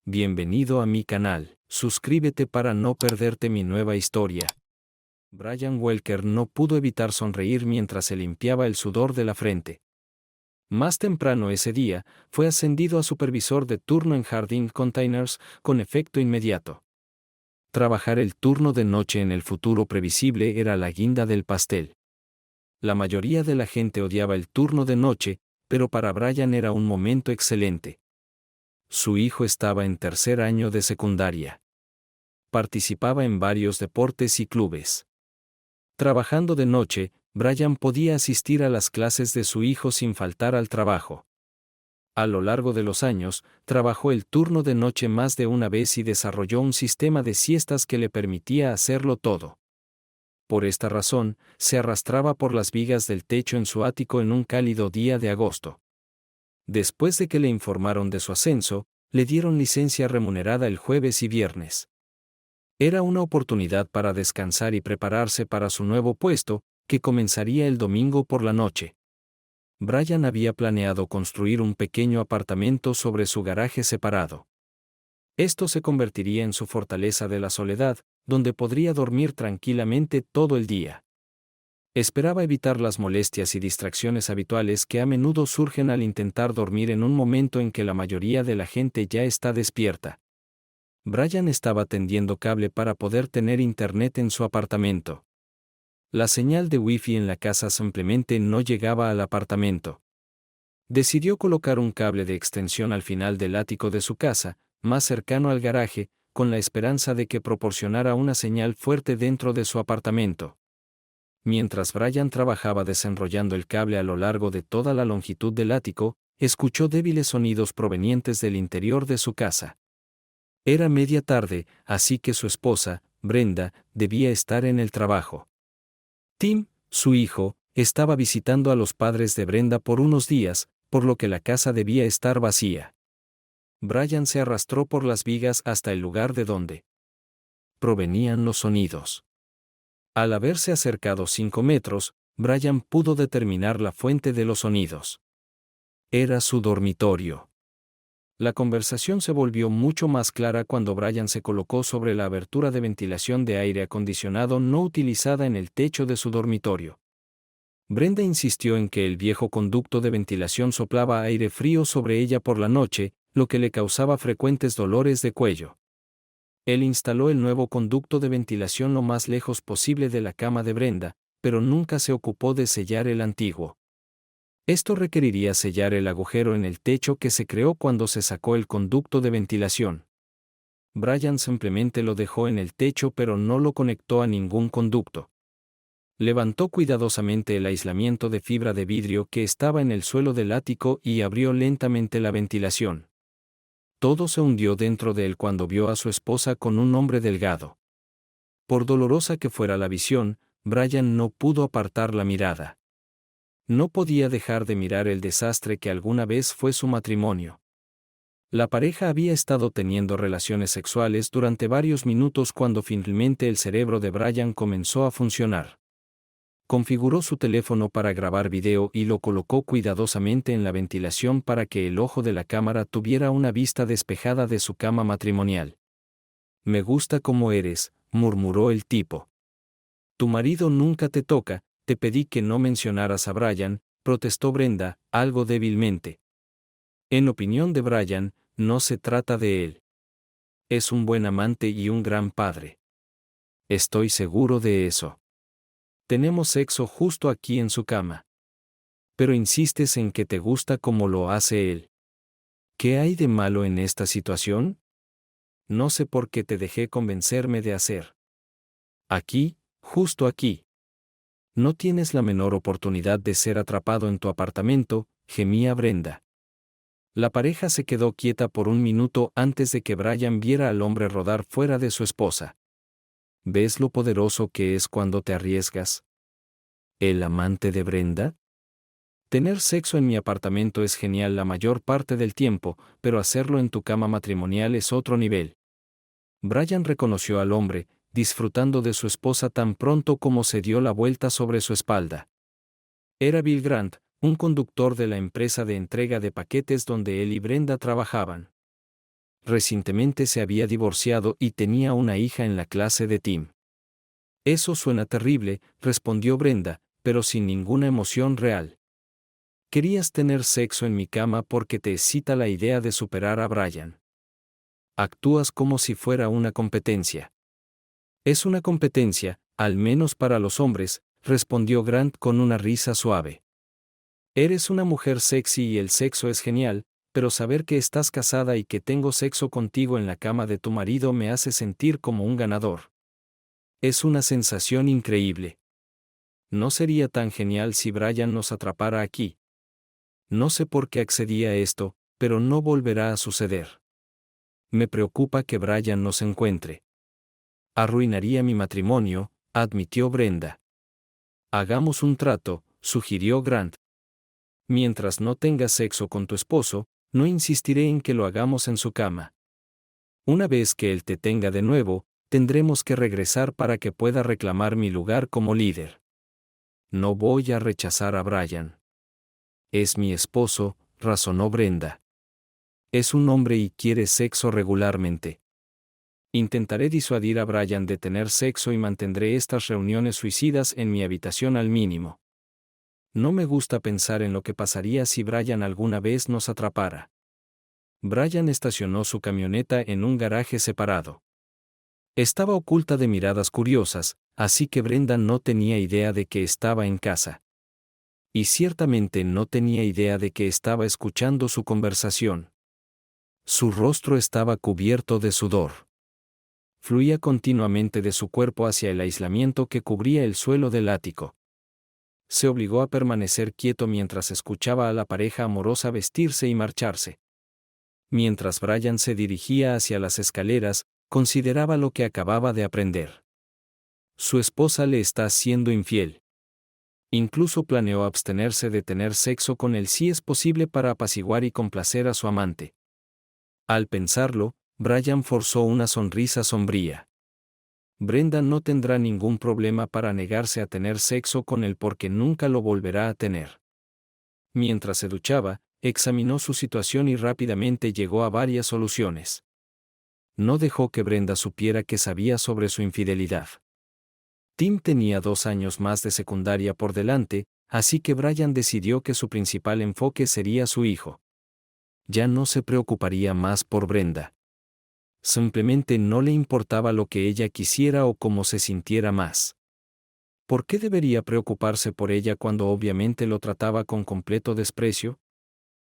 Bienvenido a mi canal. Suscríbete para no perderte mi nueva historia. Brian Welker no pudo evitar sonreír mientras se limpiaba el sudor de la frente. Más temprano ese día, fue ascendido a supervisor de turno en Jardine Containers con efecto inmediato. Trabajar el turno de noche en el futuro previsible era la guinda del pastel. La mayoría de la gente odiaba el turno de noche, pero para Brian era un momento excelente. Su hijo estaba en tercer año de secundaria. Participaba en varios deportes y clubes. Trabajando de noche, Brian podía asistir a las clases de su hijo sin faltar al trabajo. A lo largo de los años, trabajó el turno de noche más de una vez y desarrolló un sistema de siestas que le permitía hacerlo todo. Por esta razón, se arrastraba por las vigas del techo en su ático en un cálido día de agosto. Después de que le informaron de su ascenso, le dieron licencia remunerada el jueves y viernes. Era una oportunidad para descansar y prepararse para su nuevo puesto, que comenzaría el domingo por la noche. Brian había planeado construir un pequeño apartamento sobre su garaje separado. Esto se convertiría en su fortaleza de la soledad, donde podría dormir tranquilamente todo el día. Esperaba evitar las molestias y distracciones habituales que a menudo surgen al intentar dormir en un momento en que la mayoría de la gente ya está despierta. Brian estaba tendiendo cable para poder tener internet en su apartamento. La señal de Wi-Fi en la casa simplemente no llegaba al apartamento. Decidió colocar un cable de extensión al final del ático de su casa, más cercano al garaje, con la esperanza de que proporcionara una señal fuerte dentro de su apartamento. Mientras Brian trabajaba desenrollando el cable a lo largo de toda la longitud del ático, escuchó débiles sonidos provenientes del interior de su casa. Era media tarde, así que su esposa, Brenda, debía estar en el trabajo. Tim, su hijo, estaba visitando a los padres de Brenda por unos días, por lo que la casa debía estar vacía. Brian se arrastró por las vigas hasta el lugar de donde provenían los sonidos. Al haberse acercado 5 metros, Brian pudo determinar la fuente de los sonidos. Era su dormitorio. La conversación se volvió mucho más clara cuando Brian se colocó sobre la abertura de ventilación de aire acondicionado no utilizada en el techo de su dormitorio. Brenda insistió en que el viejo conducto de ventilación soplaba aire frío sobre ella por la noche, lo que le causaba frecuentes dolores de cuello. Él instaló el nuevo conducto de ventilación lo más lejos posible de la cama de Brenda, pero nunca se ocupó de sellar el antiguo. Esto requeriría sellar el agujero en el techo que se creó cuando se sacó el conducto de ventilación. Brian simplemente lo dejó en el techo pero no lo conectó a ningún conducto. Levantó cuidadosamente el aislamiento de fibra de vidrio que estaba en el suelo del ático y abrió lentamente la ventilación. Todo se hundió dentro de él cuando vio a su esposa con un hombre delgado. Por dolorosa que fuera la visión, Brian no pudo apartar la mirada. No podía dejar de mirar el desastre que alguna vez fue su matrimonio. La pareja había estado teniendo relaciones sexuales durante varios minutos cuando finalmente el cerebro de Brian comenzó a funcionar. Configuró su teléfono para grabar video y lo colocó cuidadosamente en la ventilación para que el ojo de la cámara tuviera una vista despejada de su cama matrimonial. «Me gusta como eres», murmuró el tipo. «Tu marido nunca te toca, te pedí que no mencionaras a Brian», protestó Brenda, algo débilmente. En opinión de Brian, no se trata de él. Es un buen amante y un gran padre. Estoy seguro de eso. Tenemos sexo justo aquí en su cama. Pero insistes en que te gusta como lo hace él. ¿Qué hay de malo en esta situación? No sé por qué te dejé convencerme de hacer. Aquí, justo aquí. No tienes la menor oportunidad de ser atrapado en tu apartamento, gemía Brenda. La pareja se quedó quieta por un minuto antes de que Brian viera al hombre rodar fuera de su esposa. ¿Ves lo poderoso que es cuando te arriesgas? ¿El amante de Brenda? Tener sexo en mi apartamento es genial la mayor parte del tiempo, pero hacerlo en tu cama matrimonial es otro nivel. Brian reconoció al hombre, disfrutando de su esposa tan pronto como se dio la vuelta sobre su espalda. Era Bill Grant, un conductor de la empresa de entrega de paquetes donde él y Brenda trabajaban. Recientemente se había divorciado y tenía una hija en la clase de Tim. Eso suena terrible, respondió Brenda, pero sin ninguna emoción real. Querías tener sexo en mi cama porque te excita la idea de superar a Brian. Actúas como si fuera una competencia. Es una competencia, al menos para los hombres, respondió Grant con una risa suave. Eres una mujer sexy y el sexo es genial, pero saber que estás casada y que tengo sexo contigo en la cama de tu marido me hace sentir como un ganador. Es una sensación increíble. ¿No sería tan genial si Brian nos atrapara aquí? No sé por qué accedí a esto, pero no volverá a suceder. Me preocupa que Brian nos encuentre. Arruinaría mi matrimonio, admitió Brenda. Hagamos un trato, sugirió Grant. Mientras no tengas sexo con tu esposo, no insistiré en que lo hagamos en su cama. Una vez que él te tenga de nuevo, tendremos que regresar para que pueda reclamar mi lugar como líder. No voy a rechazar a Brian. Es mi esposo, razonó Brenda. Es un hombre y quiere sexo regularmente. Intentaré disuadir a Brian de tener sexo y mantendré estas reuniones suicidas en mi habitación al mínimo. No me gusta pensar en lo que pasaría si Brian alguna vez nos atrapara. Brian estacionó su camioneta en un garaje separado. Estaba oculta de miradas curiosas, así que Brenda no tenía idea de que estaba en casa. Y ciertamente no tenía idea de que estaba escuchando su conversación. Su rostro estaba cubierto de sudor. Fluía continuamente de su cuerpo hacia el aislamiento que cubría el suelo del ático. Se obligó a permanecer quieto mientras escuchaba a la pareja amorosa vestirse y marcharse. Mientras Brian se dirigía hacia las escaleras, consideraba lo que acababa de aprender. Su esposa le está siendo infiel. Incluso planeó abstenerse de tener sexo con él si es posible para apaciguar y complacer a su amante. Al pensarlo, Brian forzó una sonrisa sombría. Brenda no tendrá ningún problema para negarse a tener sexo con él porque nunca lo volverá a tener. Mientras se duchaba, examinó su situación y rápidamente llegó a varias soluciones. No dejó que Brenda supiera que sabía sobre su infidelidad. Tim tenía 2 años más de secundaria por delante, así que Brian decidió que su principal enfoque sería su hijo. Ya no se preocuparía más por Brenda. Simplemente no le importaba lo que ella quisiera o cómo se sintiera más. ¿Por qué debería preocuparse por ella cuando obviamente lo trataba con completo desprecio?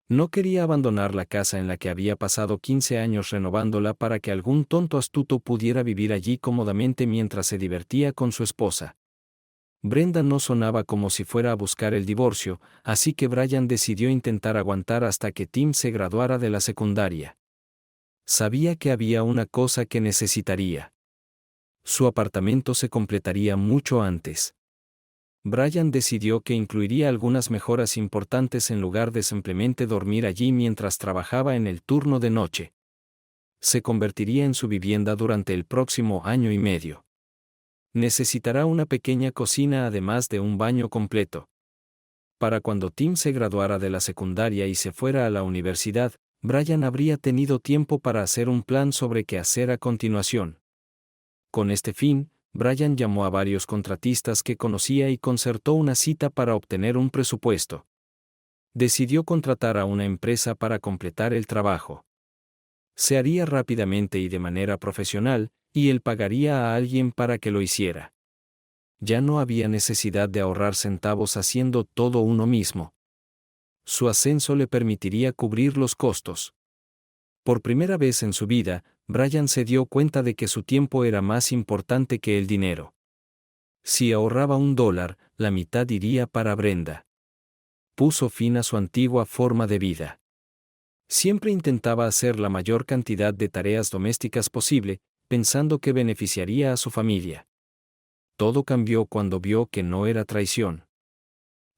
No quería abandonar la casa en la que había pasado 15 años renovándola para que algún tonto astuto pudiera vivir allí cómodamente mientras se divertía con su esposa. Brenda no sonaba como si fuera a buscar el divorcio, así que Brian decidió intentar aguantar hasta que Tim se graduara de la secundaria. Sabía que había una cosa que necesitaría. Su apartamento se completaría mucho antes. Brian decidió que incluiría algunas mejoras importantes en lugar de simplemente dormir allí mientras trabajaba en el turno de noche. Se convertiría en su vivienda durante el próximo año y medio. Necesitará una pequeña cocina además de un baño completo. Para cuando Tim se graduara de la secundaria y se fuera a la universidad, Brian habría tenido tiempo para hacer un plan sobre qué hacer a continuación. Con este fin, Brian llamó a varios contratistas que conocía y concertó una cita para obtener un presupuesto. Decidió contratar a una empresa para completar el trabajo. Se haría rápidamente y de manera profesional, y él pagaría a alguien para que lo hiciera. Ya no había necesidad de ahorrar centavos haciendo todo uno mismo. Su ascenso le permitiría cubrir los costos. Por primera vez en su vida, Brian se dio cuenta de que su tiempo era más importante que el dinero. Si ahorraba $1, la mitad iría para Brenda. Puso fin a su antigua forma de vida. Siempre intentaba hacer la mayor cantidad de tareas domésticas posible, pensando que beneficiaría a su familia. Todo cambió cuando vio que no era traición.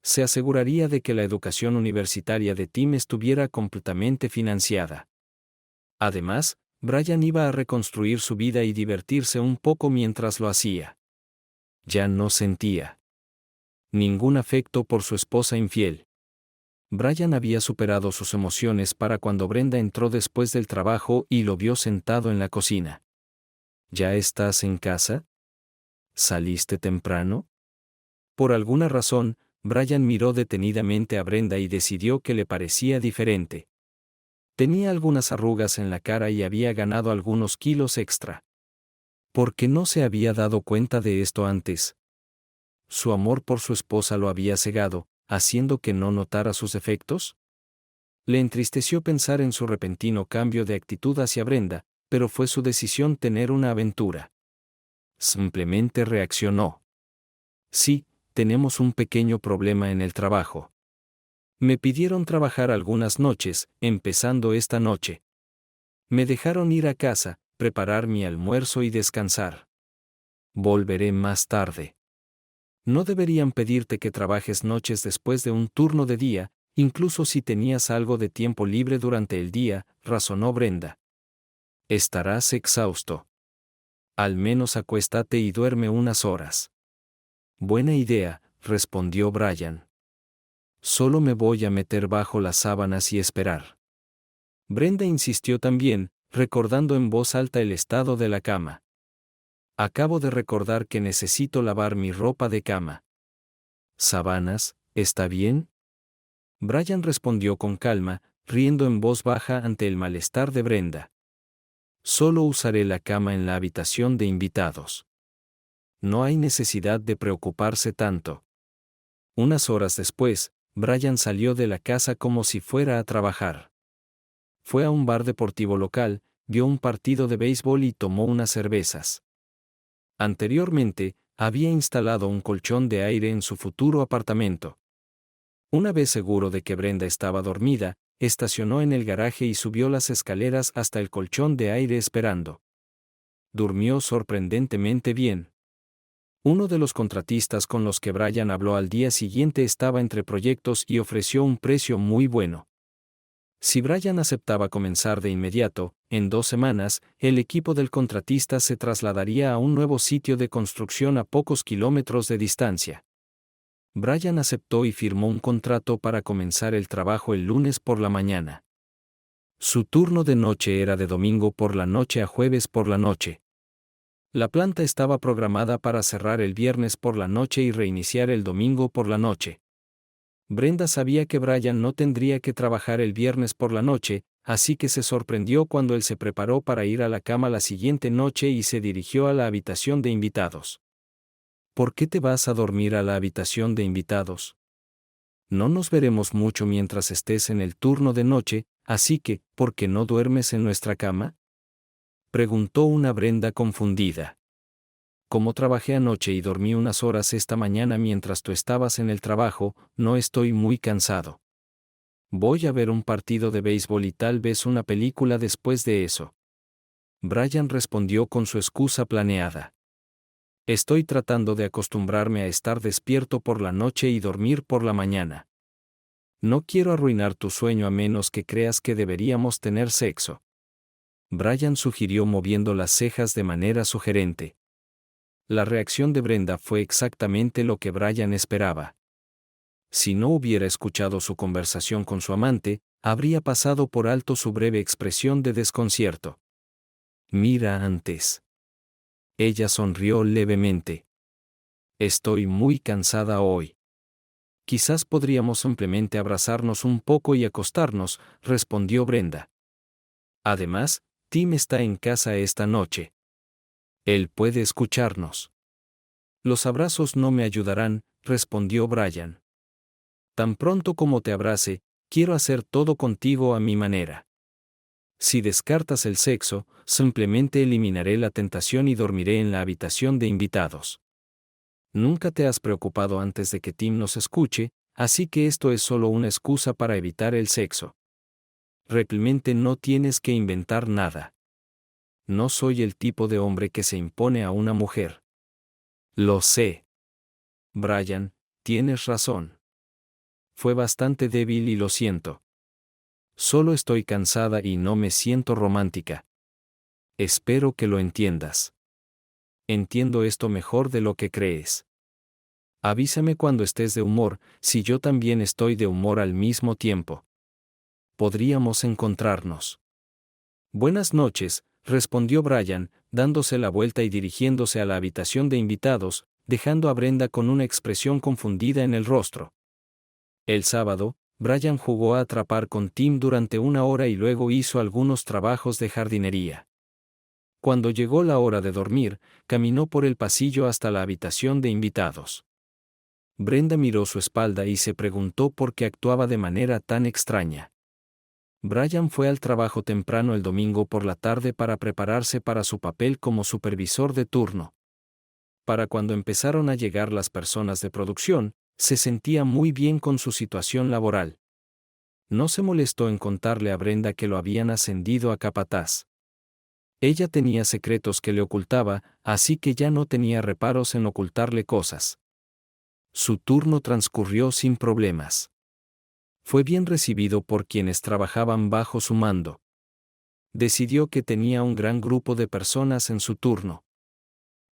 Se aseguraría de que la educación universitaria de Tim estuviera completamente financiada. Además, Brian iba a reconstruir su vida y divertirse un poco mientras lo hacía. Ya no sentía ningún afecto por su esposa infiel. Brian había superado sus emociones para cuando Brenda entró después del trabajo y lo vio sentado en la cocina. ¿Ya estás en casa? ¿Saliste temprano? Por alguna razón, Brian miró detenidamente a Brenda y decidió que le parecía diferente. Tenía algunas arrugas en la cara y había ganado algunos kilos extra. ¿Por qué no se había dado cuenta de esto antes? ¿Su amor por su esposa lo había cegado, haciendo que no notara sus defectos? Le entristeció pensar en su repentino cambio de actitud hacia Brenda, pero fue su decisión tener una aventura. Simplemente reaccionó. Sí, tenemos un pequeño problema en el trabajo. Me pidieron trabajar algunas noches, empezando esta noche. Me dejaron ir a casa, preparar mi almuerzo y descansar. Volveré más tarde. No deberían pedirte que trabajes noches después de un turno de día, incluso si tenías algo de tiempo libre durante el día, razonó Brenda. Estarás exhausto. Al menos acuéstate y duerme unas horas. Buena idea, respondió Brian. Solo me voy a meter bajo las sábanas y esperar. Brenda insistió también, recordando en voz alta el estado de la cama. Acabo de recordar que necesito lavar mi ropa de cama. ¿Sábanas, está bien? Brian respondió con calma, riendo en voz baja ante el malestar de Brenda. Solo usaré la cama en la habitación de invitados. No hay necesidad de preocuparse tanto. Unas horas después, Brian salió de la casa como si fuera a trabajar. Fue a un bar deportivo local, vio un partido de béisbol y tomó unas cervezas. Anteriormente, había instalado un colchón de aire en su futuro apartamento. Una vez seguro de que Brenda estaba dormida, estacionó en el garaje y subió las escaleras hasta el colchón de aire esperando. Durmió sorprendentemente bien. Uno de los contratistas con los que Brian habló al día siguiente estaba entre proyectos y ofreció un precio muy bueno. Si Brian aceptaba comenzar de inmediato, en 2 semanas, el equipo del contratista se trasladaría a un nuevo sitio de construcción a pocos kilómetros de distancia. Brian aceptó y firmó un contrato para comenzar el trabajo el lunes por la mañana. Su turno de noche era de domingo por la noche a jueves por la noche. La planta estaba programada para cerrar el viernes por la noche y reiniciar el domingo por la noche. Brenda sabía que Brian no tendría que trabajar el viernes por la noche, así que se sorprendió cuando él se preparó para ir a la cama la siguiente noche y se dirigió a la habitación de invitados. ¿Por qué te vas a dormir a la habitación de invitados? No nos veremos mucho mientras estés en el turno de noche, así que, ¿por qué no duermes en nuestra cama? Preguntó una Brenda confundida. Como trabajé anoche y dormí unas horas esta mañana mientras tú estabas en el trabajo, no estoy muy cansado. Voy a ver un partido de béisbol y tal vez una película después de eso. Brian respondió con su excusa planeada. Estoy tratando de acostumbrarme a estar despierto por la noche y dormir por la mañana. No quiero arruinar tu sueño a menos que creas que deberíamos tener sexo. Brian sugirió moviendo las cejas de manera sugerente. La reacción de Brenda fue exactamente lo que Brian esperaba. Si no hubiera escuchado su conversación con su amante, habría pasado por alto su breve expresión de desconcierto. Mira antes. Ella sonrió levemente. Estoy muy cansada hoy. Quizás podríamos simplemente abrazarnos un poco y acostarnos, respondió Brenda. Además, Tim está en casa esta noche. Él puede escucharnos. Los abrazos no me ayudarán, respondió Brian. Tan pronto como te abrace, quiero hacer todo contigo a mi manera. Si descartas el sexo, simplemente eliminaré la tentación y dormiré en la habitación de invitados. Nunca te has preocupado antes de que Tim nos escuche, así que esto es solo una excusa para evitar el sexo. Realmente no tienes que inventar nada. No soy el tipo de hombre que se impone a una mujer. Lo sé. Brian, tienes razón. Fue bastante débil y lo siento. Solo estoy cansada y no me siento romántica. Espero que lo entiendas. Entiendo esto mejor de lo que crees. Avísame cuando estés de humor, si yo también estoy de humor al mismo tiempo. Podríamos encontrarnos. Buenas noches, respondió Brian, dándose la vuelta y dirigiéndose a la habitación de invitados, dejando a Brenda con una expresión confundida en el rostro. El sábado, Brian jugó a atrapar con Tim durante 1 hora y luego hizo algunos trabajos de jardinería. Cuando llegó la hora de dormir, caminó por el pasillo hasta la habitación de invitados. Brenda miró su espalda y se preguntó por qué actuaba de manera tan extraña. Brian fue al trabajo temprano el domingo por la tarde para prepararse para su papel como supervisor de turno. Para cuando empezaron a llegar las personas de producción, se sentía muy bien con su situación laboral. No se molestó en contarle a Brenda que lo habían ascendido a capataz. Ella tenía secretos que le ocultaba, así que ya no tenía reparos en ocultarle cosas. Su turno transcurrió sin problemas. Fue bien recibido por quienes trabajaban bajo su mando. Decidió que tenía un gran grupo de personas en su turno.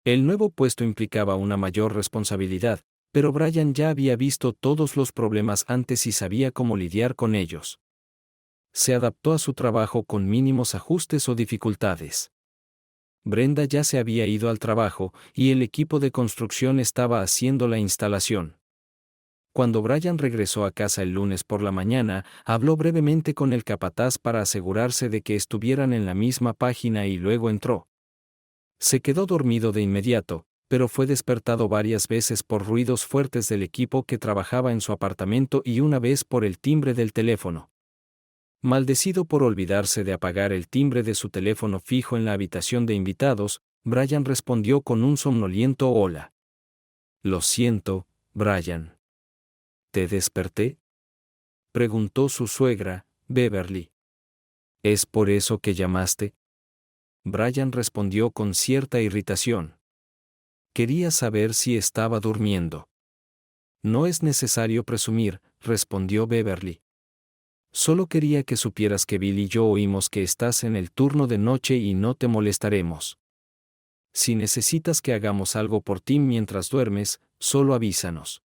El nuevo puesto implicaba una mayor responsabilidad, pero Brian ya había visto todos los problemas antes y sabía cómo lidiar con ellos. Se adaptó a su trabajo con mínimos ajustes o dificultades. Brenda ya se había ido al trabajo y el equipo de construcción estaba haciendo la instalación. Cuando Brian regresó a casa el lunes por la mañana, habló brevemente con el capataz para asegurarse de que estuvieran en la misma página y luego entró. Se quedó dormido de inmediato, pero fue despertado varias veces por ruidos fuertes del equipo que trabajaba en su apartamento y una vez por el timbre del teléfono. Maldecido por olvidarse de apagar el timbre de su teléfono fijo en la habitación de invitados, Brian respondió con un somnoliento hola. Lo siento, Brian. ¿Te desperté?, preguntó su suegra, Beverly. ¿Es por eso que llamaste? Brian respondió con cierta irritación. Quería saber si estaba durmiendo. No es necesario presumir, respondió Beverly. Solo quería que supieras que Bill y yo oímos que estás en el turno de noche y no te molestaremos. Si necesitas que hagamos algo por ti mientras duermes, solo avísanos.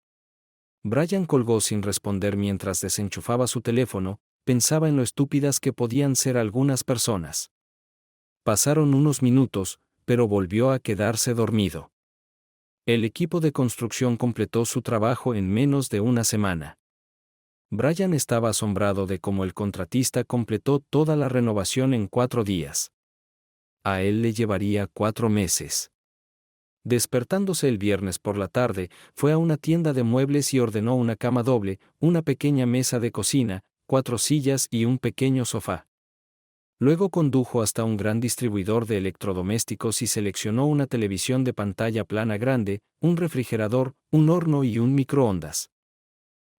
Brian colgó sin responder mientras desenchufaba su teléfono, pensaba en lo estúpidas que podían ser algunas personas. Pasaron unos minutos, pero volvió a quedarse dormido. El equipo de construcción completó su trabajo en menos de una semana. Brian estaba asombrado de cómo el contratista completó toda la renovación en 4 días. A él le llevaría 4 meses. Despertándose el viernes por la tarde, fue a una tienda de muebles y ordenó una cama doble, una pequeña mesa de cocina, 4 sillas y un pequeño sofá. Luego condujo hasta un gran distribuidor de electrodomésticos y seleccionó una televisión de pantalla plana grande, un refrigerador, un horno y un microondas.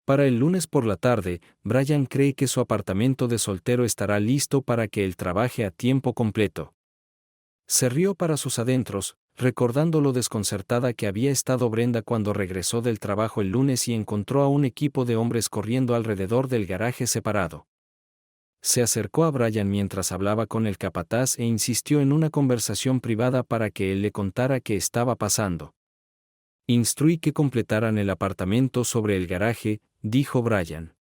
Para el lunes por la tarde, Brian cree que su apartamento de soltero estará listo para que él trabaje a tiempo completo. Se rió para sus adentros, recordando lo desconcertada que había estado Brenda cuando regresó del trabajo el lunes y encontró a un equipo de hombres corriendo alrededor del garaje separado. Se acercó a Brian mientras hablaba con el capataz e insistió en una conversación privada para que él le contara qué estaba pasando. Instruí que completaran el apartamento sobre el garaje, dijo Brian.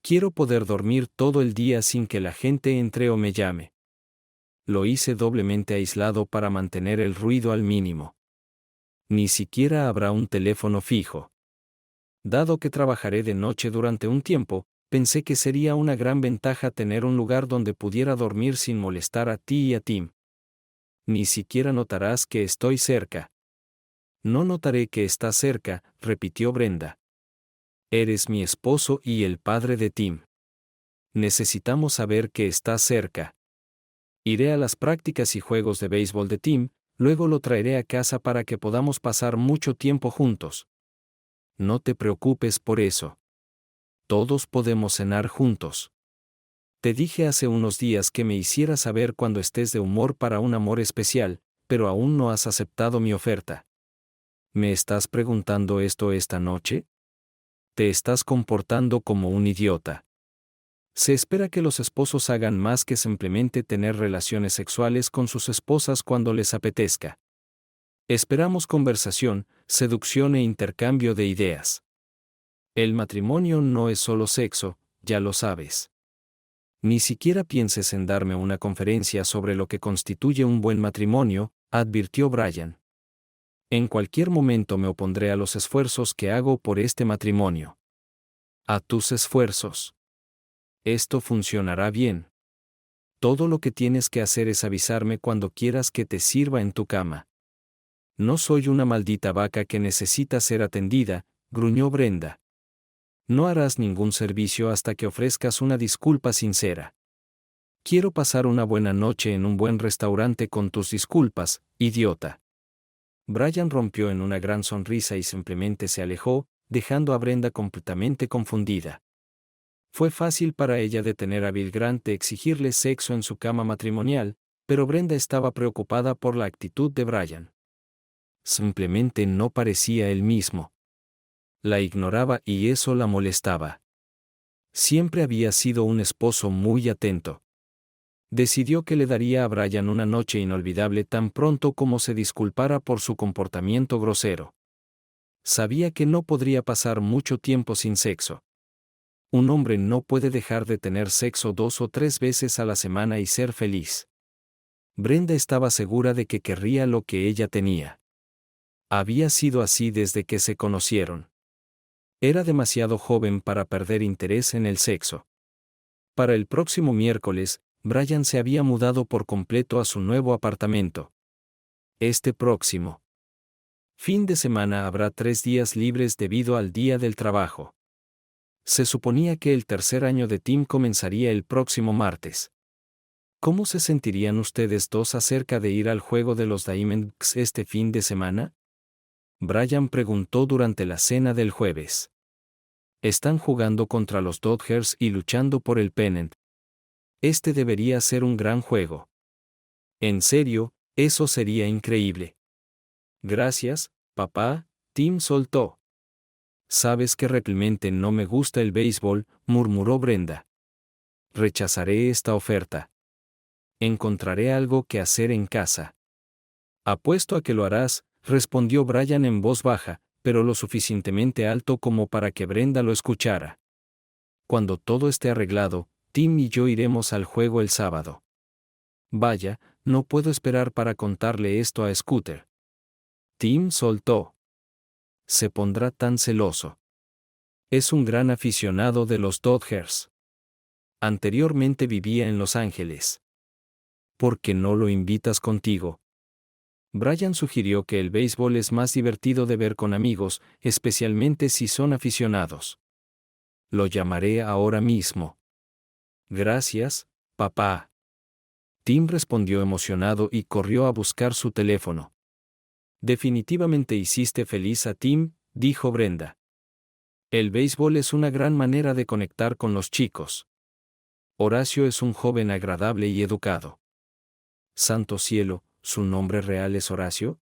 Quiero poder dormir todo el día sin que la gente entre o me llame. Lo hice doblemente aislado para mantener el ruido al mínimo. Ni siquiera habrá un teléfono fijo. Dado que trabajaré de noche durante un tiempo, pensé que sería una gran ventaja tener un lugar donde pudiera dormir sin molestar a ti y a Tim. Ni siquiera notarás que estoy cerca. No notaré que estás cerca, repitió Brenda. Eres mi esposo y el padre de Tim. Necesitamos saber que estás cerca. Iré a las prácticas y juegos de béisbol de Tim, luego lo traeré a casa para que podamos pasar mucho tiempo juntos. No te preocupes por eso. Todos podemos cenar juntos. Te dije hace unos días que me hicieras saber cuando estés de humor para un amor especial, pero aún no has aceptado mi oferta. ¿Me estás preguntando esto esta noche? Te estás comportando como un idiota. Se espera que los esposos hagan más que simplemente tener relaciones sexuales con sus esposas cuando les apetezca. Esperamos conversación, seducción e intercambio de ideas. El matrimonio no es solo sexo, ya lo sabes. Ni siquiera pienses en darme una conferencia sobre lo que constituye un buen matrimonio, advirtió Brian. En cualquier momento me opondré a los esfuerzos que hago por este matrimonio. A tus esfuerzos. Esto funcionará bien. Todo lo que tienes que hacer es avisarme cuando quieras que te sirva en tu cama. No soy una maldita vaca que necesita ser atendida, gruñó Brenda. No harás ningún servicio hasta que ofrezcas una disculpa sincera. Quiero pasar una buena noche en un buen restaurante con tus disculpas, idiota. Brian rompió en una gran sonrisa y simplemente se alejó, dejando a Brenda completamente confundida. Fue fácil para ella detener a Bill Grant de exigirle sexo en su cama matrimonial, pero Brenda estaba preocupada por la actitud de Brian. Simplemente no parecía él mismo. La ignoraba y eso la molestaba. Siempre había sido un esposo muy atento. Decidió que le daría a Brian una noche inolvidable tan pronto como se disculpara por su comportamiento grosero. Sabía que no podría pasar mucho tiempo sin sexo. Un hombre no puede dejar de tener sexo 2 o 3 veces a la semana y ser feliz. Brenda estaba segura de que querría lo que ella tenía. Había sido así desde que se conocieron. Era demasiado joven para perder interés en el sexo. Para el próximo miércoles, Brian se había mudado por completo a su nuevo apartamento. Este próximo fin de semana habrá 3 días libres debido al Día del Trabajo. Se suponía que el tercer año de Tim comenzaría el próximo martes. ¿Cómo se sentirían ustedes dos acerca de ir al juego de los Diamondbacks este fin de semana? Brian preguntó durante la cena del jueves. Están jugando contra los Dodgers y luchando por el pennant. Este debería ser un gran juego. En serio, eso sería increíble. Gracias, papá, Tim soltó. Sabes que realmente no me gusta el béisbol, murmuró Brenda. Rechazaré esta oferta. Encontraré algo que hacer en casa. Apuesto a que lo harás, respondió Brian en voz baja, pero lo suficientemente alto como para que Brenda lo escuchara. Cuando todo esté arreglado, Tim y yo iremos al juego el sábado. Vaya, no puedo esperar para contarle esto a Scooter. Tim soltó. Se pondrá tan celoso. Es un gran aficionado de los Dodgers. Anteriormente vivía en Los Ángeles. ¿Por qué no lo invitas contigo? Brian sugirió que el béisbol es más divertido de ver con amigos, especialmente si son aficionados. Lo llamaré ahora mismo. Gracias, papá. Tim respondió emocionado y corrió a buscar su teléfono. Definitivamente hiciste feliz a Tim, dijo Brenda. El béisbol es una gran manera de conectar con los chicos. Horacio es un joven agradable y educado. Santo cielo, ¿su nombre real es Horacio?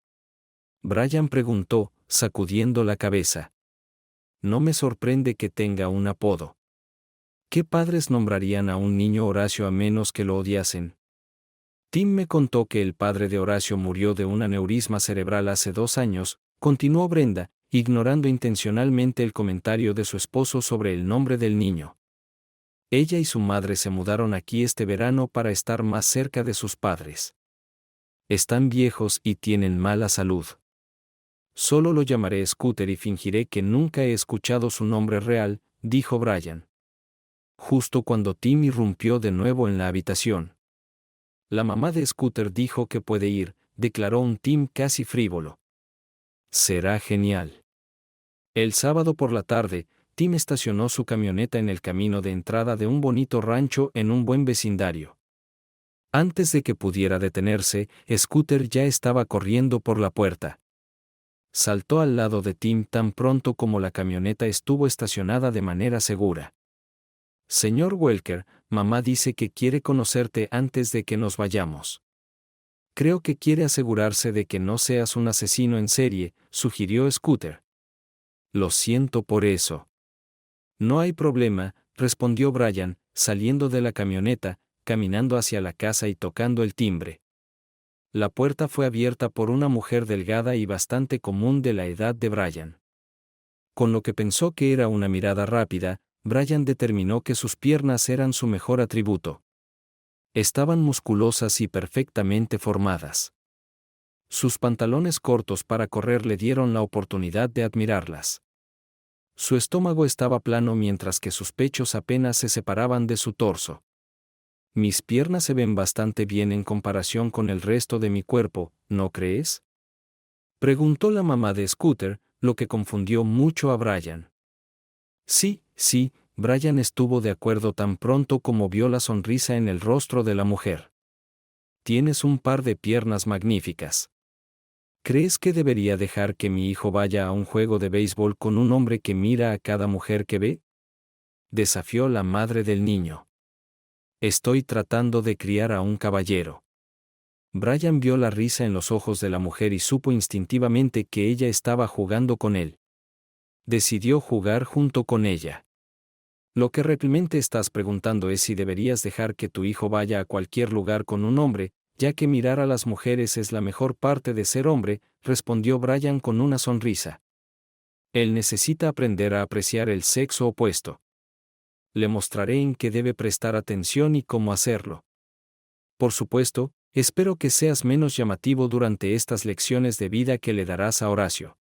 Brian preguntó, sacudiendo la cabeza. No me sorprende que tenga un apodo. ¿Qué padres nombrarían a un niño Horacio a menos que lo odiasen? Tim me contó que el padre de Horacio murió de un aneurisma cerebral hace 2 años, continuó Brenda, ignorando intencionalmente el comentario de su esposo sobre el nombre del niño. Ella y su madre se mudaron aquí este verano para estar más cerca de sus padres. Están viejos y tienen mala salud. Solo lo llamaré Scooter y fingiré que nunca he escuchado su nombre real, dijo Brian. Justo cuando Tim irrumpió de nuevo en la habitación. La mamá de Scooter dijo que puede ir, declaró un Tim casi frívolo. Será genial. El sábado por la tarde, Tim estacionó su camioneta en el camino de entrada de un bonito rancho en un buen vecindario. Antes de que pudiera detenerse, Scooter ya estaba corriendo por la puerta. Saltó al lado de Tim tan pronto como la camioneta estuvo estacionada de manera segura. Señor Welker, mamá dice que quiere conocerte antes de que nos vayamos. Creo que quiere asegurarse de que no seas un asesino en serie, sugirió Scooter. Lo siento por eso. No hay problema, respondió Brian, saliendo de la camioneta, caminando hacia la casa y tocando el timbre. La puerta fue abierta por una mujer delgada y bastante común de la edad de Brian. Con lo que pensó que era una mirada rápida, Brian determinó que sus piernas eran su mejor atributo. Estaban musculosas y perfectamente formadas. Sus pantalones cortos para correr le dieron la oportunidad de admirarlas. Su estómago estaba plano mientras que sus pechos apenas se separaban de su torso. Mis piernas se ven bastante bien en comparación con el resto de mi cuerpo, ¿no crees? Preguntó la mamá de Scooter, lo que confundió mucho a Brian. Sí, Brian estuvo de acuerdo tan pronto como vio la sonrisa en el rostro de la mujer. Tienes un par de piernas magníficas. ¿Crees que debería dejar que mi hijo vaya a un juego de béisbol con un hombre que mira a cada mujer que ve? Desafió la madre del niño. Estoy tratando de criar a un caballero. Brian vio la risa en los ojos de la mujer y supo instintivamente que ella estaba jugando con él. Decidió jugar junto con ella. Lo que realmente estás preguntando es si deberías dejar que tu hijo vaya a cualquier lugar con un hombre, ya que mirar a las mujeres es la mejor parte de ser hombre, respondió Brian con una sonrisa. Él necesita aprender a apreciar el sexo opuesto. Le mostraré en qué debe prestar atención y cómo hacerlo. Por supuesto, espero que seas menos llamativo durante estas lecciones de vida que le darás a Horacio.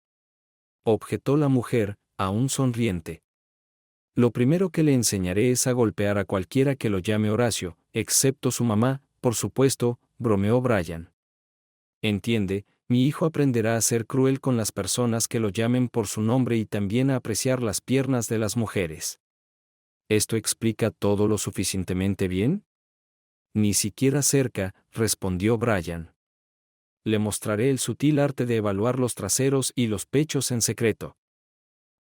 Objetó la mujer, aún sonriente. Lo primero que le enseñaré es a golpear a cualquiera que lo llame Horacio, excepto su mamá, por supuesto, bromeó Brian. Entiende, mi hijo aprenderá a ser cruel con las personas que lo llamen por su nombre y también a apreciar las piernas de las mujeres. ¿Esto explica todo lo suficientemente bien? Ni siquiera cerca, respondió Brian. Le mostraré el sutil arte de evaluar los traseros y los pechos en secreto.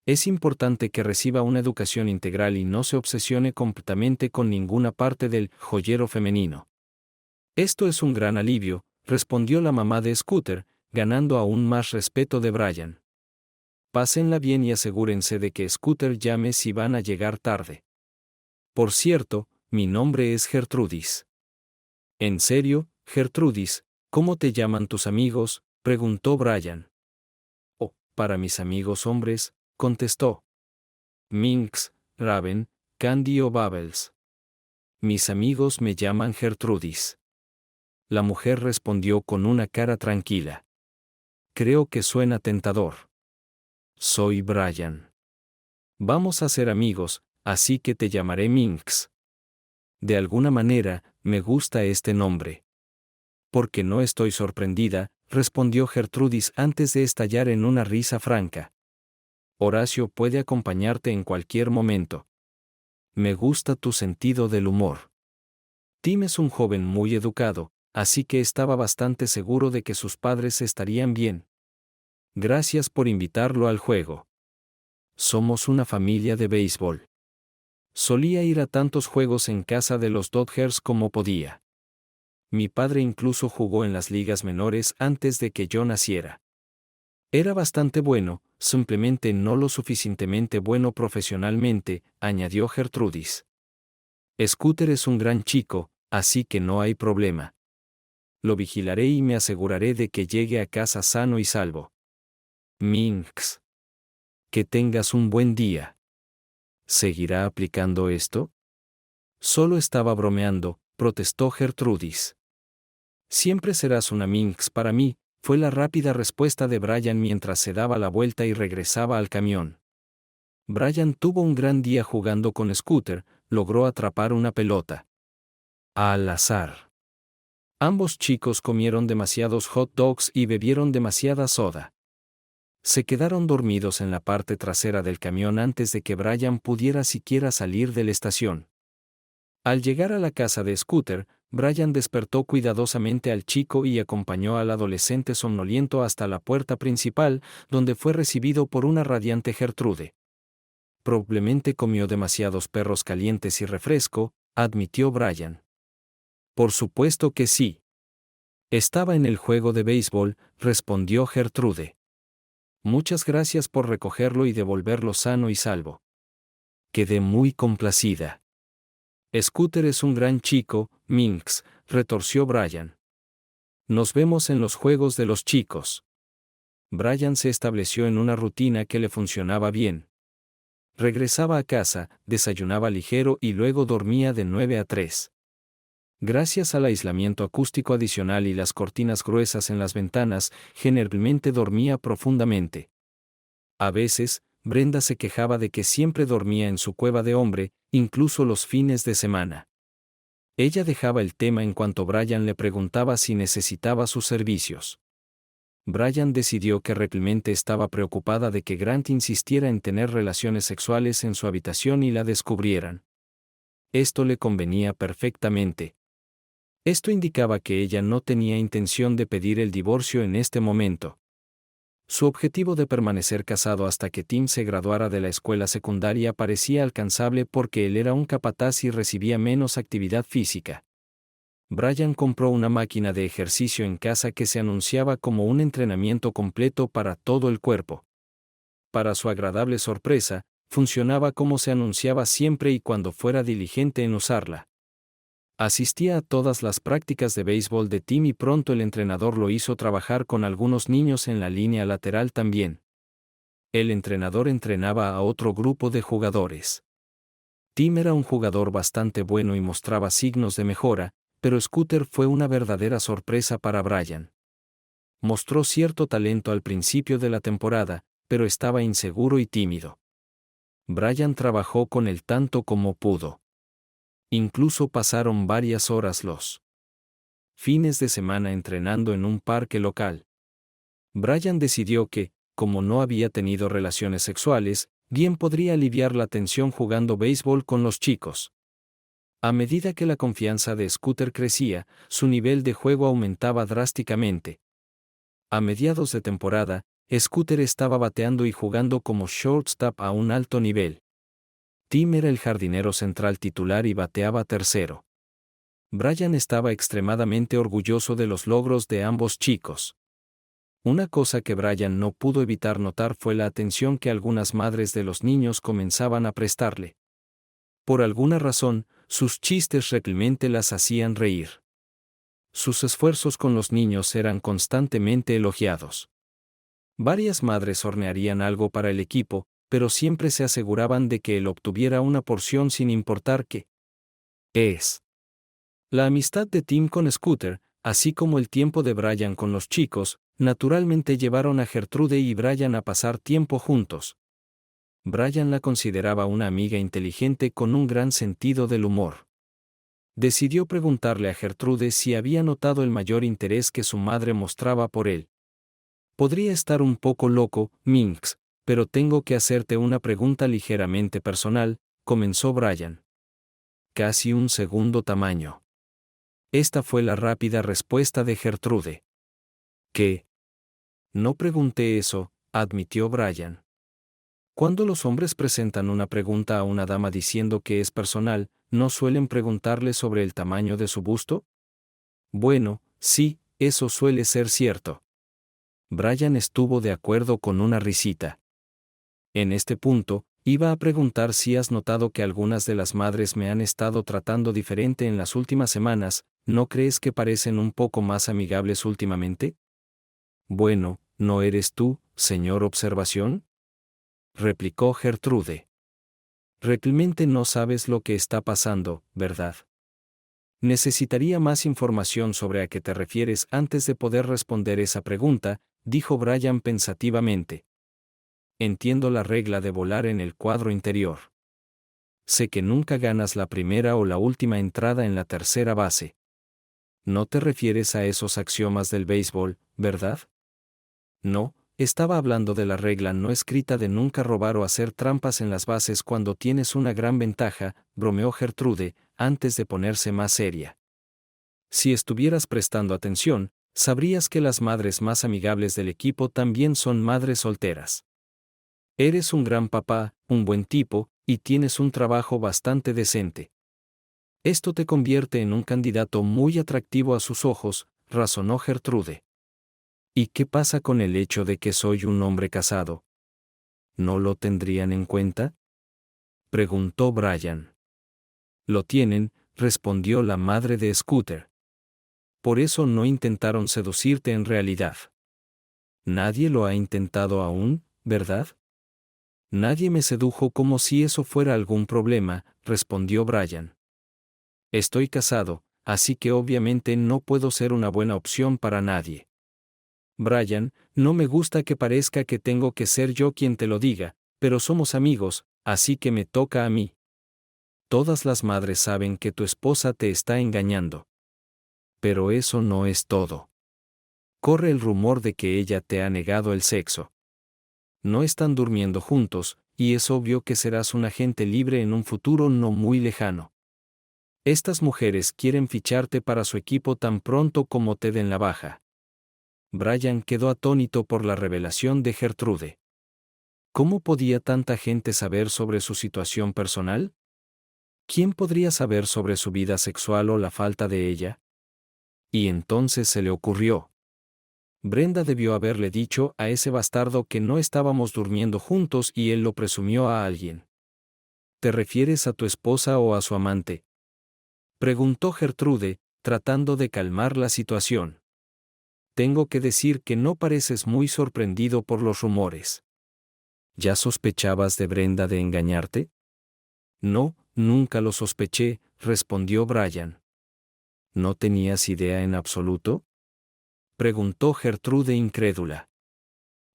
Es importante que reciba una educación integral y no se obsesione completamente con ninguna parte del joyero femenino. Esto es un gran alivio, respondió la mamá de Scooter, ganando aún más respeto de Brian. Pásenla bien y asegúrense de que Scooter llame si van a llegar tarde. Por cierto, mi nombre es Gertrudis. ¿En serio, Gertrudis? ¿Cómo te llaman tus amigos?, preguntó Brian. Oh, para mis amigos hombres, contestó. Minx, Raven, Candy o Bubbles. Mis amigos me llaman Gertrudis. La mujer respondió con una cara tranquila. Creo que suena tentador. Soy Brian. Vamos a ser amigos, así que te llamaré Minx. De alguna manera, me gusta este nombre. Porque no estoy sorprendida, respondió Gertrudis antes de estallar en una risa franca. Horacio puede acompañarte en cualquier momento. Me gusta tu sentido del humor. Tim es un joven muy educado, así que estaba bastante seguro de que sus padres estarían bien. Gracias por invitarlo al juego. Somos una familia de béisbol. Solía ir a tantos juegos en casa de los Dodgers como podía. Mi padre incluso jugó en las ligas menores antes de que yo naciera. Era bastante bueno, simplemente no lo suficientemente bueno profesionalmente, añadió Gertrudis. Scooter es un gran chico, así que no hay problema. Lo vigilaré y me aseguraré de que llegue a casa sano y salvo. Minx. Que tengas un buen día. ¿Seguirá aplicando esto? Solo estaba bromeando, protestó Gertrudis. Siempre serás una Minx para mí, fue la rápida respuesta de Brian mientras se daba la vuelta y regresaba al camión. Brian tuvo un gran día jugando con Scooter, logró atrapar una pelota. Al azar. Ambos chicos comieron demasiados hot dogs y bebieron demasiada soda. Se quedaron dormidos en la parte trasera del camión antes de que Brian pudiera siquiera salir de la estación. Al llegar a la casa de Scooter, Brian despertó cuidadosamente al chico y acompañó al adolescente somnoliento hasta la puerta principal, donde fue recibido por una radiante Gertrude. Probablemente comió demasiados perros calientes y refresco, admitió Brian. Por supuesto que sí. Estaba en el juego de béisbol, respondió Gertrude. Muchas gracias por recogerlo y devolverlo sano y salvo. Quedé muy complacida. Scooter es un gran chico, Minx, retorció Brian. Nos vemos en los juegos de los chicos. Brian se estableció en una rutina que le funcionaba bien. Regresaba a casa, desayunaba ligero y luego dormía de 9 a 3. Gracias al aislamiento acústico adicional y las cortinas gruesas en las ventanas, generalmente dormía profundamente. A veces, Brenda se quejaba de que siempre dormía en su cueva de hombre, incluso los fines de semana. Ella dejaba el tema en cuanto Brian le preguntaba si necesitaba sus servicios. Brian decidió que realmente estaba preocupada de que Grant insistiera en tener relaciones sexuales en su habitación y la descubrieran. Esto le convenía perfectamente. Esto indicaba que ella no tenía intención de pedir el divorcio en este momento. Su objetivo de permanecer casado hasta que Tim se graduara de la escuela secundaria parecía alcanzable porque él era un capataz y recibía menos actividad física. Brian compró una máquina de ejercicio en casa que se anunciaba como un entrenamiento completo para todo el cuerpo. Para su agradable sorpresa, funcionaba como se anunciaba siempre y cuando fuera diligente en usarla. Asistía a todas las prácticas de béisbol de Tim y pronto el entrenador lo hizo trabajar con algunos niños en la línea lateral también. El entrenador entrenaba a otro grupo de jugadores. Tim era un jugador bastante bueno y mostraba signos de mejora, pero Scooter fue una verdadera sorpresa para Brian. Mostró cierto talento al principio de la temporada, pero estaba inseguro y tímido. Brian trabajó con él tanto como pudo. Incluso pasaron varias horas los fines de semana entrenando en un parque local. Brian decidió que, como no había tenido relaciones sexuales, bien podría aliviar la tensión jugando béisbol con los chicos. A medida que la confianza de Scooter crecía, su nivel de juego aumentaba drásticamente. A mediados de temporada, Scooter estaba bateando y jugando como shortstop a un alto nivel. Tim era el jardinero central titular y bateaba tercero. Brian estaba extremadamente orgulloso de los logros de ambos chicos. Una cosa que Brian no pudo evitar notar fue la atención que algunas madres de los niños comenzaban a prestarle. Por alguna razón, sus chistes realmente las hacían reír. Sus esfuerzos con los niños eran constantemente elogiados. Varias madres hornearían algo para el equipo, pero siempre se aseguraban de que él obtuviera una porción sin importar qué es. La amistad de Tim con Scooter, así como el tiempo de Brian con los chicos, naturalmente llevaron a Gertrude y Brian a pasar tiempo juntos. Brian la consideraba una amiga inteligente con un gran sentido del humor. Decidió preguntarle a Gertrude si había notado el mayor interés que su madre mostraba por él. Podría estar un poco loco, Minx, pero tengo que hacerte una pregunta ligeramente personal, comenzó Brian. Casi un segundo tamaño. Esta fue la rápida respuesta de Gertrude. ¿Qué? No pregunté eso, admitió Brian. Cuando los hombres presentan una pregunta a una dama diciendo que es personal, ¿no suelen preguntarle sobre el tamaño de su busto? Bueno, sí, eso suele ser cierto. Brian estuvo de acuerdo con una risita. En este punto, iba a preguntar si has notado que algunas de las madres me han estado tratando diferente en las últimas semanas, ¿no crees que parecen un poco más amigables últimamente? Bueno, ¿no eres tú, señor Observación? Replicó Gertrude. Realmente no sabes lo que está pasando, ¿verdad? Necesitaría más información sobre a qué te refieres antes de poder responder esa pregunta, dijo Brian pensativamente. Entiendo la regla de volar en el cuadro interior. Sé que nunca ganas la primera o la última entrada en la tercera base. No te refieres a esos axiomas del béisbol, ¿verdad? No, estaba hablando de la regla no escrita de nunca robar o hacer trampas en las bases cuando tienes una gran ventaja, bromeó Gertrude, antes de ponerse más seria. Si estuvieras prestando atención, sabrías que las madres más amigables del equipo también son madres solteras. Eres un gran papá, un buen tipo, y tienes un trabajo bastante decente. Esto te convierte en un candidato muy atractivo a sus ojos, razonó Gertrude. ¿Y qué pasa con el hecho de que soy un hombre casado? ¿No lo tendrían en cuenta? Preguntó Brian. Lo tienen, respondió la madre de Scooter. por eso no intentaron seducirte en realidad. Nadie lo ha intentado aún, ¿verdad? Nadie me sedujo como si eso fuera algún problema, respondió Brian. Estoy casado, así que obviamente no puedo ser una buena opción para nadie. Brian, no me gusta que parezca que tengo que ser yo quien te lo diga, pero somos amigos, así que me toca a mí. Todas las madres saben que tu esposa te está engañando. Pero eso no es todo. Corre el rumor de que ella te ha negado el sexo. No están durmiendo juntos, y es obvio que serás un agente libre en un futuro no muy lejano. Estas mujeres quieren ficharte para su equipo tan pronto como te den la baja. Brian quedó atónito por la revelación de Gertrude. ¿Cómo podía tanta gente saber sobre su situación personal? ¿Quién podría saber sobre su vida sexual o la falta de ella? Y entonces se le ocurrió. Brenda debió haberle dicho a ese bastardo que no estábamos durmiendo juntos y él lo presumió a alguien. ¿Te refieres a tu esposa o a su amante?, preguntó Gertrude, tratando de calmar la situación. Tengo que decir que no pareces muy sorprendido por los rumores. ¿Ya sospechabas de Brenda de engañarte? No, nunca lo sospeché, respondió Brian. ¿No tenías idea en absoluto?, preguntó Gertrude incrédula.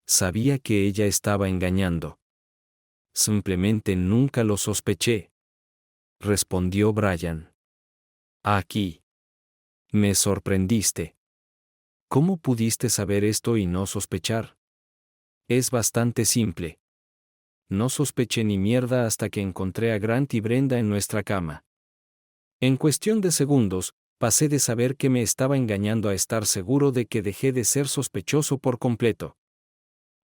Sabía que ella estaba engañando. Simplemente nunca lo sospeché, respondió Brian. Aquí. Me sorprendiste. ¿Cómo pudiste saber esto y no sospechar? Es bastante simple. No sospeché ni mierda hasta que encontré a Grant y Brenda en nuestra cama. En cuestión de segundos, pasé de saber que me estaba engañando a estar seguro de que dejé de ser sospechoso por completo.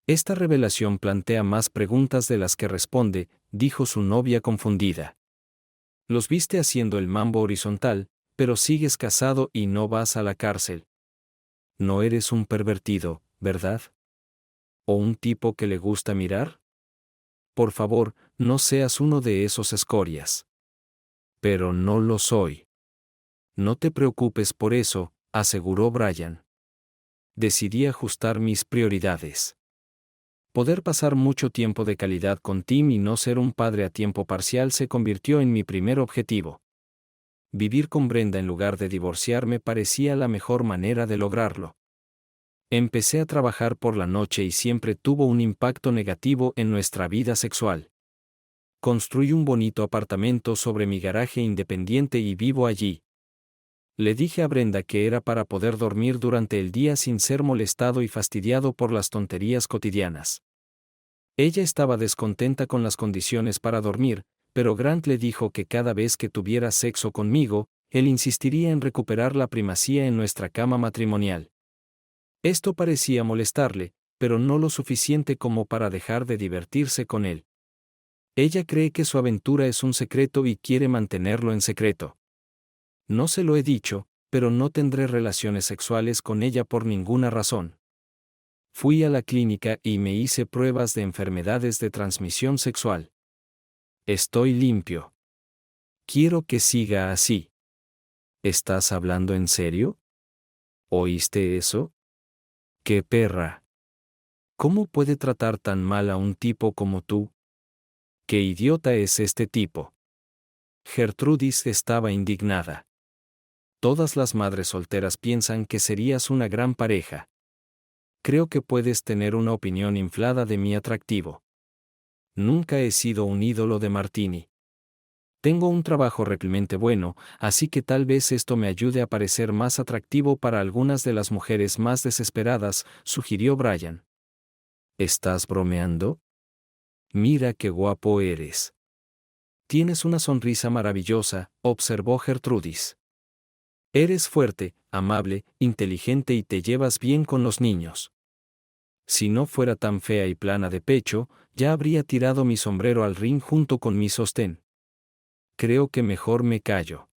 Esta revelación plantea más preguntas de las que responde, dijo su novia confundida. Los viste haciendo el mambo horizontal, pero sigues casado y no vas a la cárcel. No eres un pervertido, ¿verdad? ¿O un tipo que le gusta mirar? Por favor, no seas uno de esos escorias. Pero no lo soy. No te preocupes por eso, aseguró Brian. Decidí ajustar mis prioridades. Poder pasar mucho tiempo de calidad con Tim y no ser un padre a tiempo parcial se convirtió en mi primer objetivo. Vivir con Brenda en lugar de divorciarme parecía la mejor manera de lograrlo. Empecé a trabajar por la noche y siempre tuvo un impacto negativo en nuestra vida sexual. Construí un bonito apartamento sobre mi garaje independiente y vivo allí. Le dije a Brenda que era para poder dormir durante el día sin ser molestado y fastidiado por las tonterías cotidianas. Ella estaba descontenta con las condiciones para dormir, pero Grant le dijo que cada vez que tuviera sexo conmigo, él insistiría en recuperar la primacía en nuestra cama matrimonial. Esto parecía molestarle, pero no lo suficiente como para dejar de divertirse con él. Ella cree que su aventura es un secreto y quiere mantenerlo en secreto. No se lo he dicho, pero no tendré relaciones sexuales con ella por ninguna razón. Fui a la clínica y me hice pruebas de enfermedades de transmisión sexual. Estoy limpio. Quiero que siga así. ¿Estás hablando en serio? ¿Oíste eso? ¡Qué perra! ¿Cómo puede tratar tan mal a un tipo como tú? ¡Qué idiota es este tipo! Gertrudis estaba indignada. Todas las madres solteras piensan que serías una gran pareja. Creo que puedes tener una opinión inflada de mi atractivo. Nunca he sido un ídolo de Martini. Tengo un trabajo realmente bueno, así que tal vez esto me ayude a parecer más atractivo para algunas de las mujeres más desesperadas, sugirió Brian. ¿Estás bromeando? Mira qué guapo eres. Tienes una sonrisa maravillosa, observó Gertrudis. Eres fuerte, amable, inteligente y te llevas bien con los niños. Si no fuera tan fea y plana de pecho, ya habría tirado mi sombrero al ring junto con mi sostén. Creo que mejor me callo.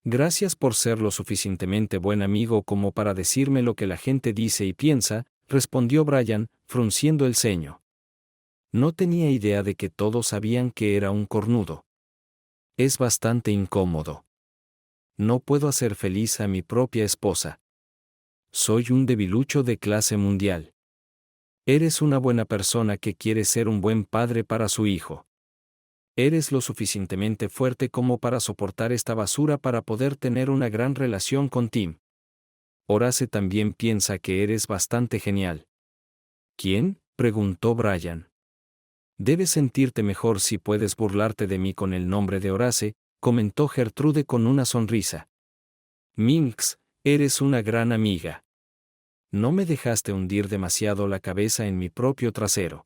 Gracias por ser lo suficientemente buen amigo como para decirme lo que la gente dice y piensa, respondió Brian, frunciendo el ceño. No tenía idea de que todos sabían que era un cornudo. Es bastante incómodo. No puedo hacer feliz a mi propia esposa. Soy un debilucho de clase mundial. Eres una buena persona que quiere ser un buen padre para su hijo. Eres lo suficientemente fuerte como para soportar esta basura para poder tener una gran relación con Tim. Horace también piensa que eres bastante genial. ¿Quién?, preguntó Brian. Debes sentirte mejor si puedes burlarte de mí con el nombre de Horace, comentó Gertrude con una sonrisa. Minx, eres una gran amiga. No me dejaste hundir demasiado la cabeza en mi propio trasero.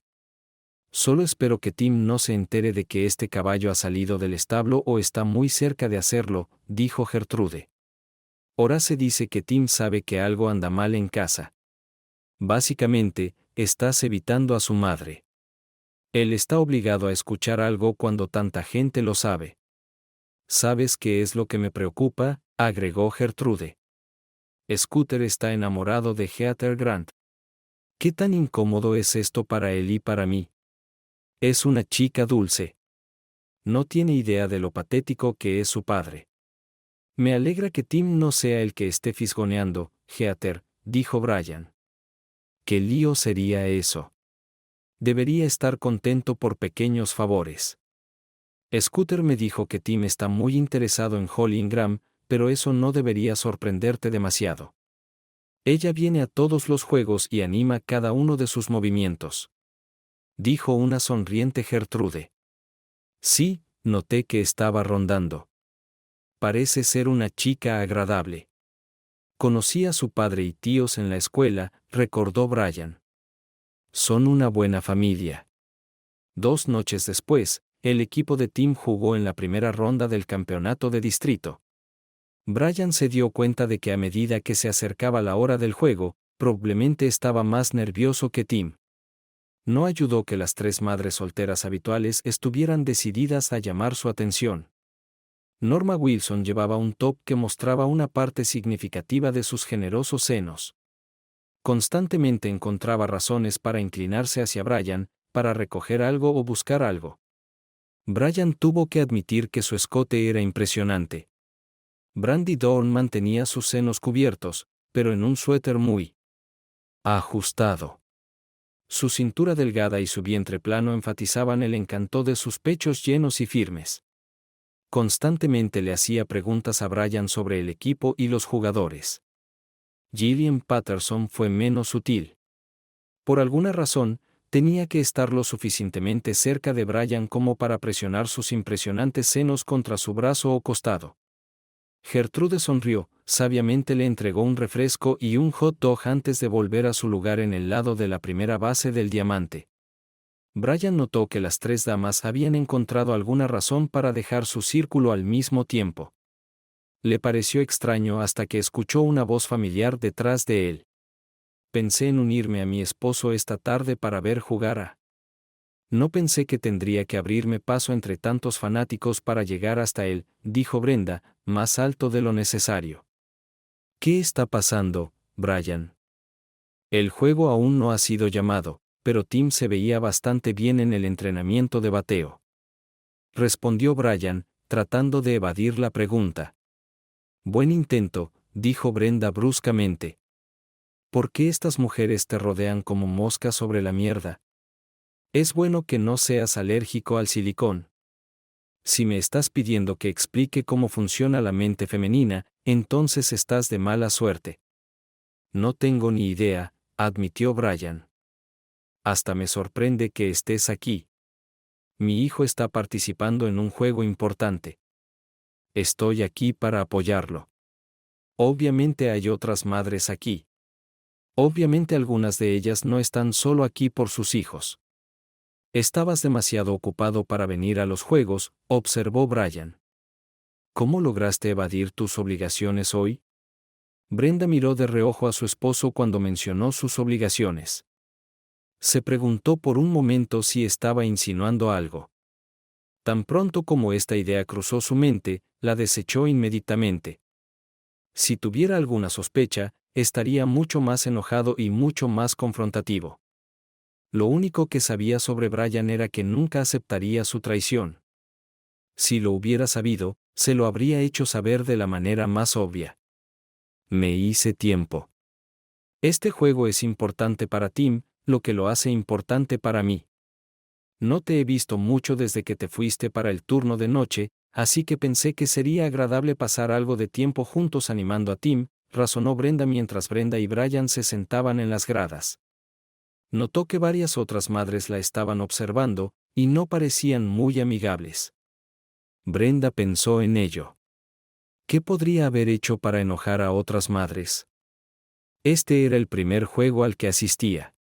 Solo espero que Tim no se entere de que este caballo ha salido del establo o está muy cerca de hacerlo, dijo Gertrude. Horace dice que Tim sabe que algo anda mal en casa. Básicamente, estás evitando a su madre. Él está obligado a escuchar algo cuando tanta gente lo sabe. ¿Sabes qué es lo que me preocupa?, agregó Gertrude. Scooter está enamorado de Heather Grant. ¿Qué tan incómodo es esto para él y para mí? Es una chica dulce. No tiene idea de lo patético que es su padre. Me alegra que Tim no sea el que esté fisgoneando, Heather, dijo Brian. ¿Qué lío sería eso? Debería estar contento por pequeños favores. Scooter me dijo que Tim está muy interesado en Holly Ingram, pero eso no debería sorprenderte demasiado. Ella viene a todos los juegos y anima cada uno de sus movimientos. Dijo una sonriente Gertrude. Sí, noté que estaba rondando. Parece ser una chica agradable. Conocí a su padre y tíos en la escuela, recordó Brian. Son una buena familia. 2 noches después, el equipo de Tim jugó en la primera ronda del campeonato de distrito. Brian se dio cuenta de que a medida que se acercaba la hora del juego, probablemente estaba más nervioso que Tim. No ayudó que las 3 madres solteras habituales estuvieran decididas a llamar su atención. Norma Wilson llevaba un top que mostraba una parte significativa de sus generosos senos. Constantemente encontraba razones para inclinarse hacia Brian, para recoger algo o buscar algo. Brian tuvo que admitir que su escote era impresionante. Brandy Dorn mantenía sus senos cubiertos, pero en un suéter muy ajustado. Su cintura delgada y su vientre plano enfatizaban el encanto de sus pechos llenos y firmes. Constantemente le hacía preguntas a Brian sobre el equipo y los jugadores. Gillian Patterson fue menos sutil. Por alguna razón, tenía que estar lo suficientemente cerca de Brian como para presionar sus impresionantes senos contra su brazo o costado. Gertrude sonrió, sabiamente le entregó un refresco y un hot dog antes de volver a su lugar en el lado de la primera base del diamante. Brian notó que las 3 damas habían encontrado alguna razón para dejar su círculo al mismo tiempo. Le pareció extraño hasta que escuchó una voz familiar detrás de él. Pensé en unirme a mi esposo esta tarde para ver jugar a... No pensé que tendría que abrirme paso entre tantos fanáticos para llegar hasta él, dijo Brenda, más alto de lo necesario. ¿Qué está pasando, Brian? El juego aún no ha sido llamado, pero Tim se veía bastante bien en el entrenamiento de bateo. Respondió Brian, tratando de evadir la pregunta. Buen intento, dijo Brenda bruscamente. ¿Por qué estas mujeres te rodean como moscas sobre la mierda? Es bueno que no seas alérgico al silicón. Si me estás pidiendo que explique cómo funciona la mente femenina, entonces estás de mala suerte. No tengo ni idea, admitió Brian. Hasta me sorprende que estés aquí. Mi hijo está participando en un juego importante. Estoy aquí para apoyarlo. Obviamente hay otras madres aquí. Obviamente algunas de ellas no están solo aquí por sus hijos. Estabas demasiado ocupado para venir a los juegos, observó Brian. ¿Cómo lograste evadir tus obligaciones hoy? Brenda miró de reojo a su esposo cuando mencionó sus obligaciones. Se preguntó por un momento si estaba insinuando algo. Tan pronto como esta idea cruzó su mente, la desechó inmediatamente. Si tuviera alguna sospecha, estaría mucho más enojado y mucho más confrontativo. Lo único que sabía sobre Brian era que nunca aceptaría su traición. Si lo hubiera sabido, se lo habría hecho saber de la manera más obvia. Me hice tiempo. Este juego es importante para Tim, lo que lo hace importante para mí. No te he visto mucho desde que te fuiste para el turno de noche, así que pensé que sería agradable pasar algo de tiempo juntos animando a Tim, razonó Brenda mientras Brenda y Brian se sentaban en las gradas. Notó que varias otras madres la estaban observando, y no parecían muy amigables. Brenda pensó en ello. ¿Qué podría haber hecho para enojar a otras madres? Este era el primer juego al que asistía.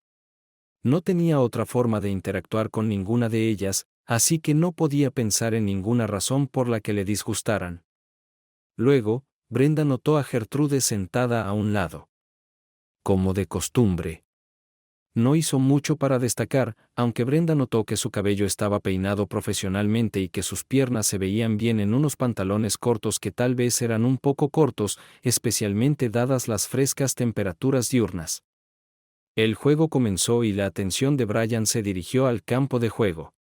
No tenía otra forma de interactuar con ninguna de ellas, así que no podía pensar en ninguna razón por la que le disgustaran. Luego, Brenda notó a Gertrude sentada a un lado. Como de costumbre. No hizo mucho para destacar, aunque Brenda notó que su cabello estaba peinado profesionalmente y que sus piernas se veían bien en unos pantalones cortos que tal vez eran un poco cortos, especialmente dadas las frescas temperaturas diurnas. El juego comenzó y la atención de Brian se dirigió al campo de juego.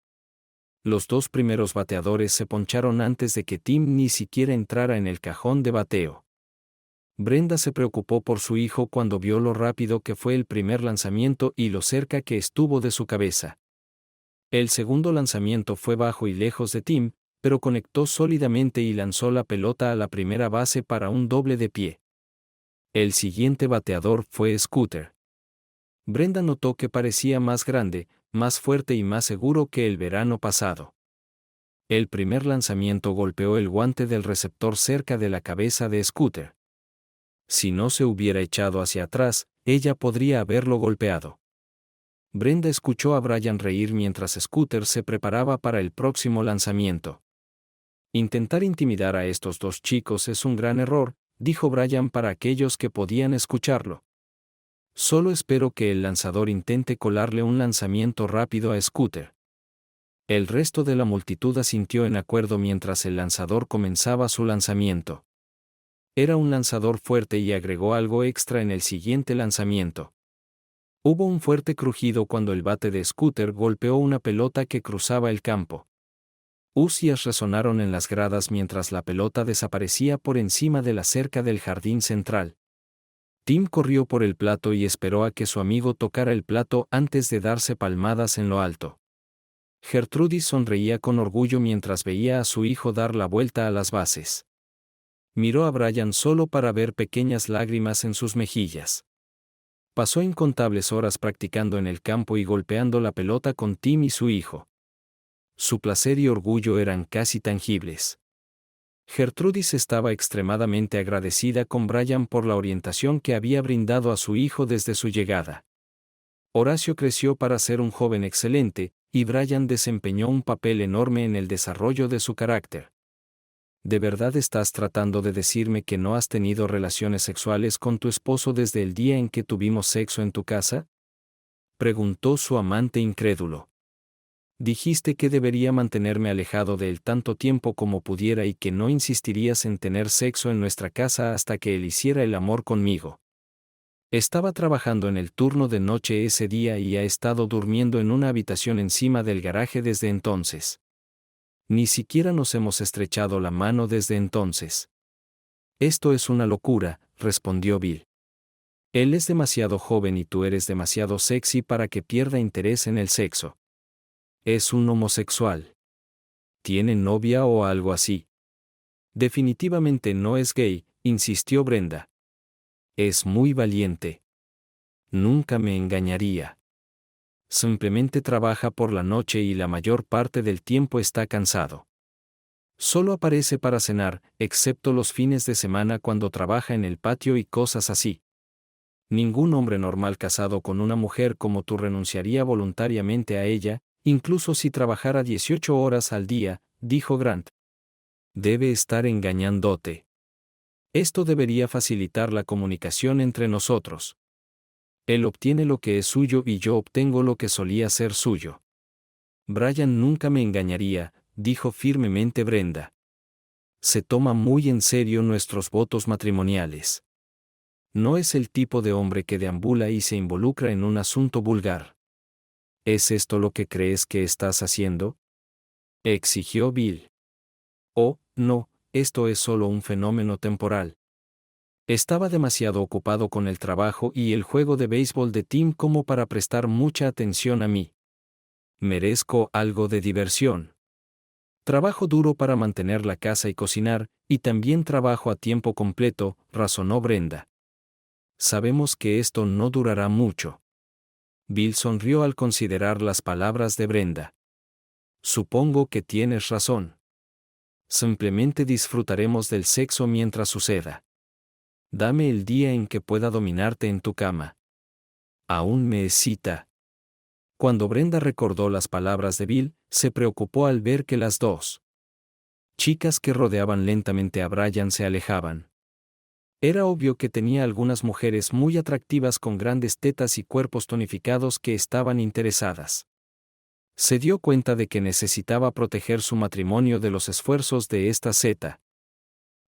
Los dos primeros bateadores se poncharon antes de que Tim ni siquiera entrara en el cajón de bateo. Brenda se preocupó por su hijo cuando vio lo rápido que fue el primer lanzamiento y lo cerca que estuvo de su cabeza. El segundo lanzamiento fue bajo y lejos de Tim, pero conectó sólidamente y lanzó la pelota a la primera base para un doble de pie. El siguiente bateador fue Scooter. Brenda notó que parecía más grande, más fuerte y más seguro que el verano pasado. El primer lanzamiento golpeó el guante del receptor cerca de la cabeza de Scooter. Si no se hubiera echado hacia atrás, ella podría haberlo golpeado. Brenda escuchó a Brian reír mientras Scooter se preparaba para el próximo lanzamiento. Intentar intimidar a estos dos chicos es un gran error, dijo Brian para aquellos que podían escucharlo. Solo espero que el lanzador intente colarle un lanzamiento rápido a Scooter. El resto de la multitud asintió en acuerdo mientras el lanzador comenzaba su lanzamiento. Era un lanzador fuerte y agregó algo extra en el siguiente lanzamiento. Hubo un fuerte crujido cuando el bate de Scooter golpeó una pelota que cruzaba el campo. Ucias resonaron en las gradas mientras la pelota desaparecía por encima de la cerca del jardín central. Tim corrió por el plato y esperó a que su amigo tocara el plato antes de darse palmadas en lo alto. Gertrudis sonreía con orgullo mientras veía a su hijo dar la vuelta a las bases. Miró a Brian solo para ver pequeñas lágrimas en sus mejillas. Pasó incontables horas practicando en el campo y golpeando la pelota con Tim y su hijo. Su placer y orgullo eran casi tangibles. Gertrudis estaba extremadamente agradecida con Brian por la orientación que había brindado a su hijo desde su llegada. Horacio creció para ser un joven excelente, y Brian desempeñó un papel enorme en el desarrollo de su carácter. ¿De verdad estás tratando de decirme que no has tenido relaciones sexuales con tu esposo desde el día en que tuvimos sexo en tu casa? Preguntó su amante incrédulo. Dijiste que debería mantenerme alejado de él tanto tiempo como pudiera y que no insistirías en tener sexo en nuestra casa hasta que él hiciera el amor conmigo. Estaba trabajando en el turno de noche ese día y ha estado durmiendo en una habitación encima del garaje desde entonces. Ni siquiera nos hemos estrechado la mano desde entonces. Esto es una locura, respondió Bill. Él es demasiado joven y tú eres demasiado sexy para que pierda interés en el sexo. Es un homosexual. ¿Tiene novia o algo así? Definitivamente no es gay, insistió Brenda. Es muy valiente. Nunca me engañaría. Simplemente trabaja por la noche y la mayor parte del tiempo está cansado. Solo aparece para cenar, excepto los fines de semana cuando trabaja en el patio y cosas así. Ningún hombre normal casado con una mujer como tú renunciaría voluntariamente a ella, incluso si trabajara 18 horas al día, dijo Grant. Debe estar engañándote. Esto debería facilitar la comunicación entre nosotros. Él obtiene lo que es suyo y yo obtengo lo que solía ser suyo. Brian nunca me engañaría, dijo firmemente Brenda. Se toma muy en serio nuestros votos matrimoniales. No es el tipo de hombre que deambula y se involucra en un asunto vulgar. ¿Es esto lo que crees que estás haciendo?, exigió Bill. Oh, no, esto es solo un fenómeno temporal. Estaba demasiado ocupado con el trabajo y el juego de béisbol de Tim como para prestar mucha atención a mí. Merezco algo de diversión. Trabajo duro para mantener la casa y cocinar, y también trabajo a tiempo completo, razonó Brenda. Sabemos que esto no durará mucho. Bill sonrió al considerar las palabras de Brenda. Supongo que tienes razón. Simplemente disfrutaremos del sexo mientras suceda. Dame el día en que pueda dominarte en tu cama. Aún me excita. Cuando Brenda recordó las palabras de Bill, se preocupó al ver que las dos chicas que rodeaban lentamente a Brian se alejaban. Era obvio que tenía algunas mujeres muy atractivas con grandes tetas y cuerpos tonificados que estaban interesadas. Se dio cuenta de que necesitaba proteger su matrimonio de los esfuerzos de esta zeta.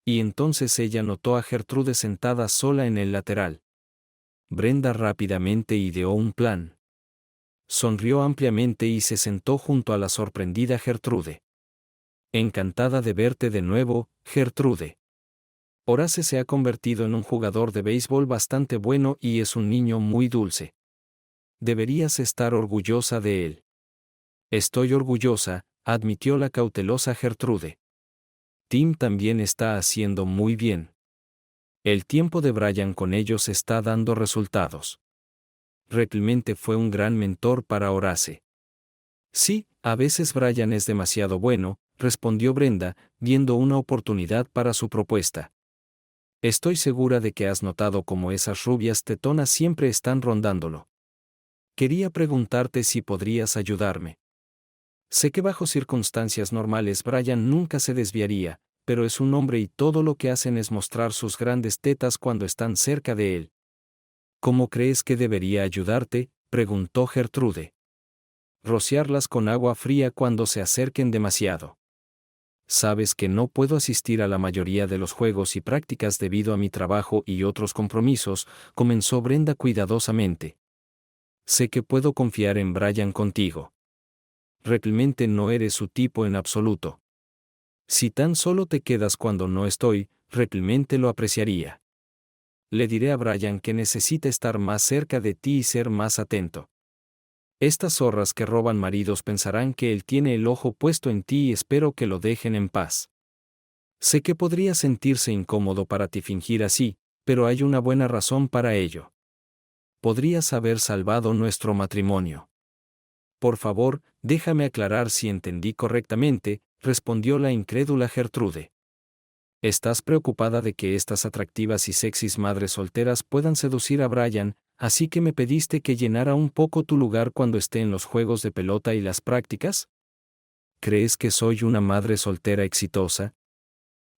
Y entonces ella notó a Gertrude sentada sola en el lateral. Brenda rápidamente ideó un plan. Sonrió ampliamente y se sentó junto a la sorprendida Gertrude. Encantada de verte de nuevo, Gertrude. Horace se ha convertido en un jugador de béisbol bastante bueno y es un niño muy dulce. Deberías estar orgullosa de él. Estoy orgullosa, admitió la cautelosa Gertrude. Tim también está haciendo muy bien. El tiempo de Brian con ellos está dando resultados. Realmente fue un gran mentor para Horace. Sí, a veces Brian es demasiado bueno, respondió Brenda, viendo una oportunidad para su propuesta. Estoy segura de que has notado cómo esas rubias tetonas siempre están rondándolo. Quería preguntarte si podrías ayudarme. Sé que bajo circunstancias normales Brian nunca se desviaría, pero es un hombre y todo lo que hacen es mostrar sus grandes tetas cuando están cerca de él. ¿Cómo crees que debería ayudarte?, preguntó Gertrude. Rociarlas con agua fría cuando se acerquen demasiado. Sabes que no puedo asistir a la mayoría de los juegos y prácticas debido a mi trabajo y otros compromisos, comenzó Brenda cuidadosamente. Sé que puedo confiar en Brian contigo. Realmente no eres su tipo en absoluto. Si tan solo te quedas cuando no estoy, realmente lo apreciaría. Le diré a Brian que necesita estar más cerca de ti y ser más atento. Estas zorras que roban maridos pensarán que él tiene el ojo puesto en ti y espero que lo dejen en paz. Sé que podría sentirse incómodo para ti fingir así, pero hay una buena razón para ello. Podrías haber salvado nuestro matrimonio. Por favor, déjame aclarar si entendí correctamente, respondió la incrédula Gertrude. Estás preocupada de que estas atractivas y sexys madres solteras puedan seducir a Brian, así que me pediste que llenara un poco tu lugar cuando esté en los juegos de pelota y las prácticas. ¿Crees que soy una madre soltera exitosa?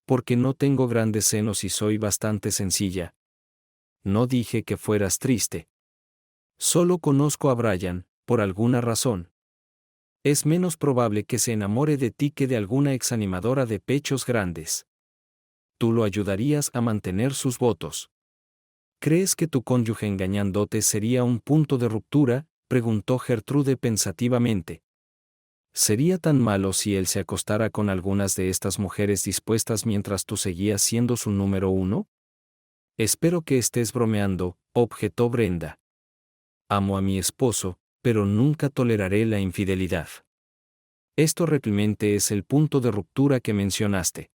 Porque no tengo grandes senos y soy bastante sencilla. No dije que fueras triste. Solo conozco a Brian, por alguna razón. Es menos probable que se enamore de ti que de alguna exanimadora de pechos grandes. Tú lo ayudarías a mantener sus votos. ¿Crees que tu cónyuge engañándote sería un punto de ruptura?, preguntó Gertrude pensativamente. ¿Sería tan malo si él se acostara con algunas de estas mujeres dispuestas mientras tú seguías siendo su número uno? Espero que estés bromeando, objetó Brenda. Amo a mi esposo, pero nunca toleraré la infidelidad. Esto realmente es el punto de ruptura que mencionaste.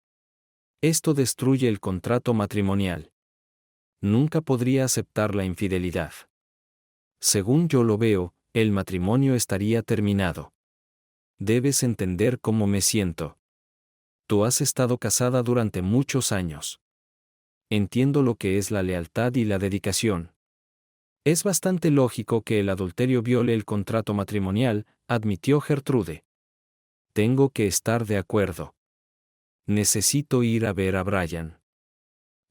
Esto destruye el contrato matrimonial. Nunca podría aceptar la infidelidad. Según yo lo veo, el matrimonio estaría terminado. Debes entender cómo me siento. Tú has estado casada durante muchos años. Entiendo lo que es la lealtad y la dedicación. Es bastante lógico que el adulterio viole el contrato matrimonial, admitió Gertrude. Tengo que estar de acuerdo. Necesito ir a ver a Brian.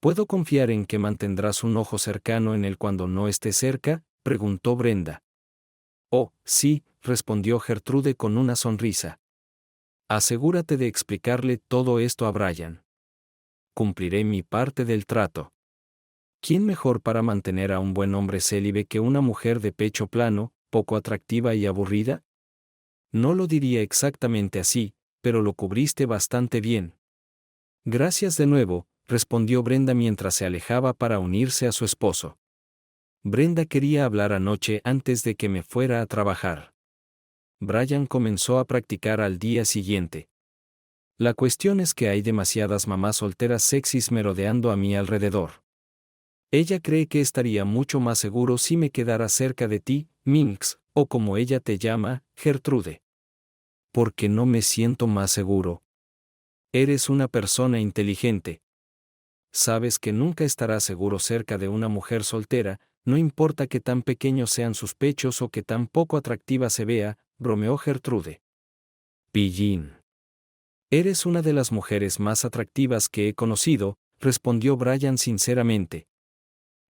¿Puedo confiar en que mantendrás un ojo cercano en él cuando no esté cerca?, preguntó Brenda. Oh, sí, respondió Gertrude con una sonrisa. Asegúrate de explicarle todo esto a Brian. Cumpliré mi parte del trato. ¿Quién mejor para mantener a un buen hombre célibe que una mujer de pecho plano, poco atractiva y aburrida? No lo diría exactamente así, pero lo cubriste bastante bien. Gracias de nuevo, respondió Brenda mientras se alejaba para unirse a su esposo. Brenda quería hablar anoche antes de que me fuera a trabajar. Brian comenzó a practicar al día siguiente. La cuestión es que hay demasiadas mamás solteras sexys merodeando a mi alrededor. Ella cree que estaría mucho más seguro si me quedara cerca de ti, Minx, o como ella te llama, Gertrude. Porque no me siento más seguro. Eres una persona inteligente. Sabes que nunca estarás seguro cerca de una mujer soltera, no importa que tan pequeños sean sus pechos o que tan poco atractiva se vea, bromeó Gertrude. Pillín. Eres una de las mujeres más atractivas que he conocido, respondió Brian sinceramente.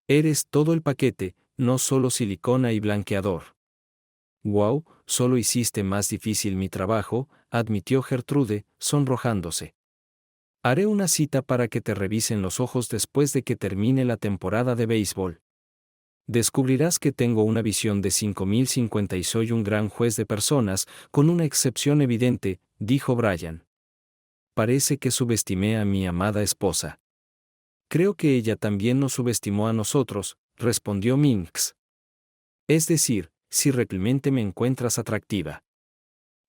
Eres todo el paquete, no solo silicona y blanqueador. Wow, solo hiciste más difícil mi trabajo, admitió Gertrude, sonrojándose. Haré una cita para que te revisen los ojos después de que termine la temporada de béisbol. Descubrirás que tengo una visión de 5050 y soy un gran juez de personas, con una excepción evidente, dijo Brian. Parece que subestimé a mi amada esposa. Creo que ella también nos subestimó a nosotros, respondió Minx. Es decir, si realmente me encuentras atractiva.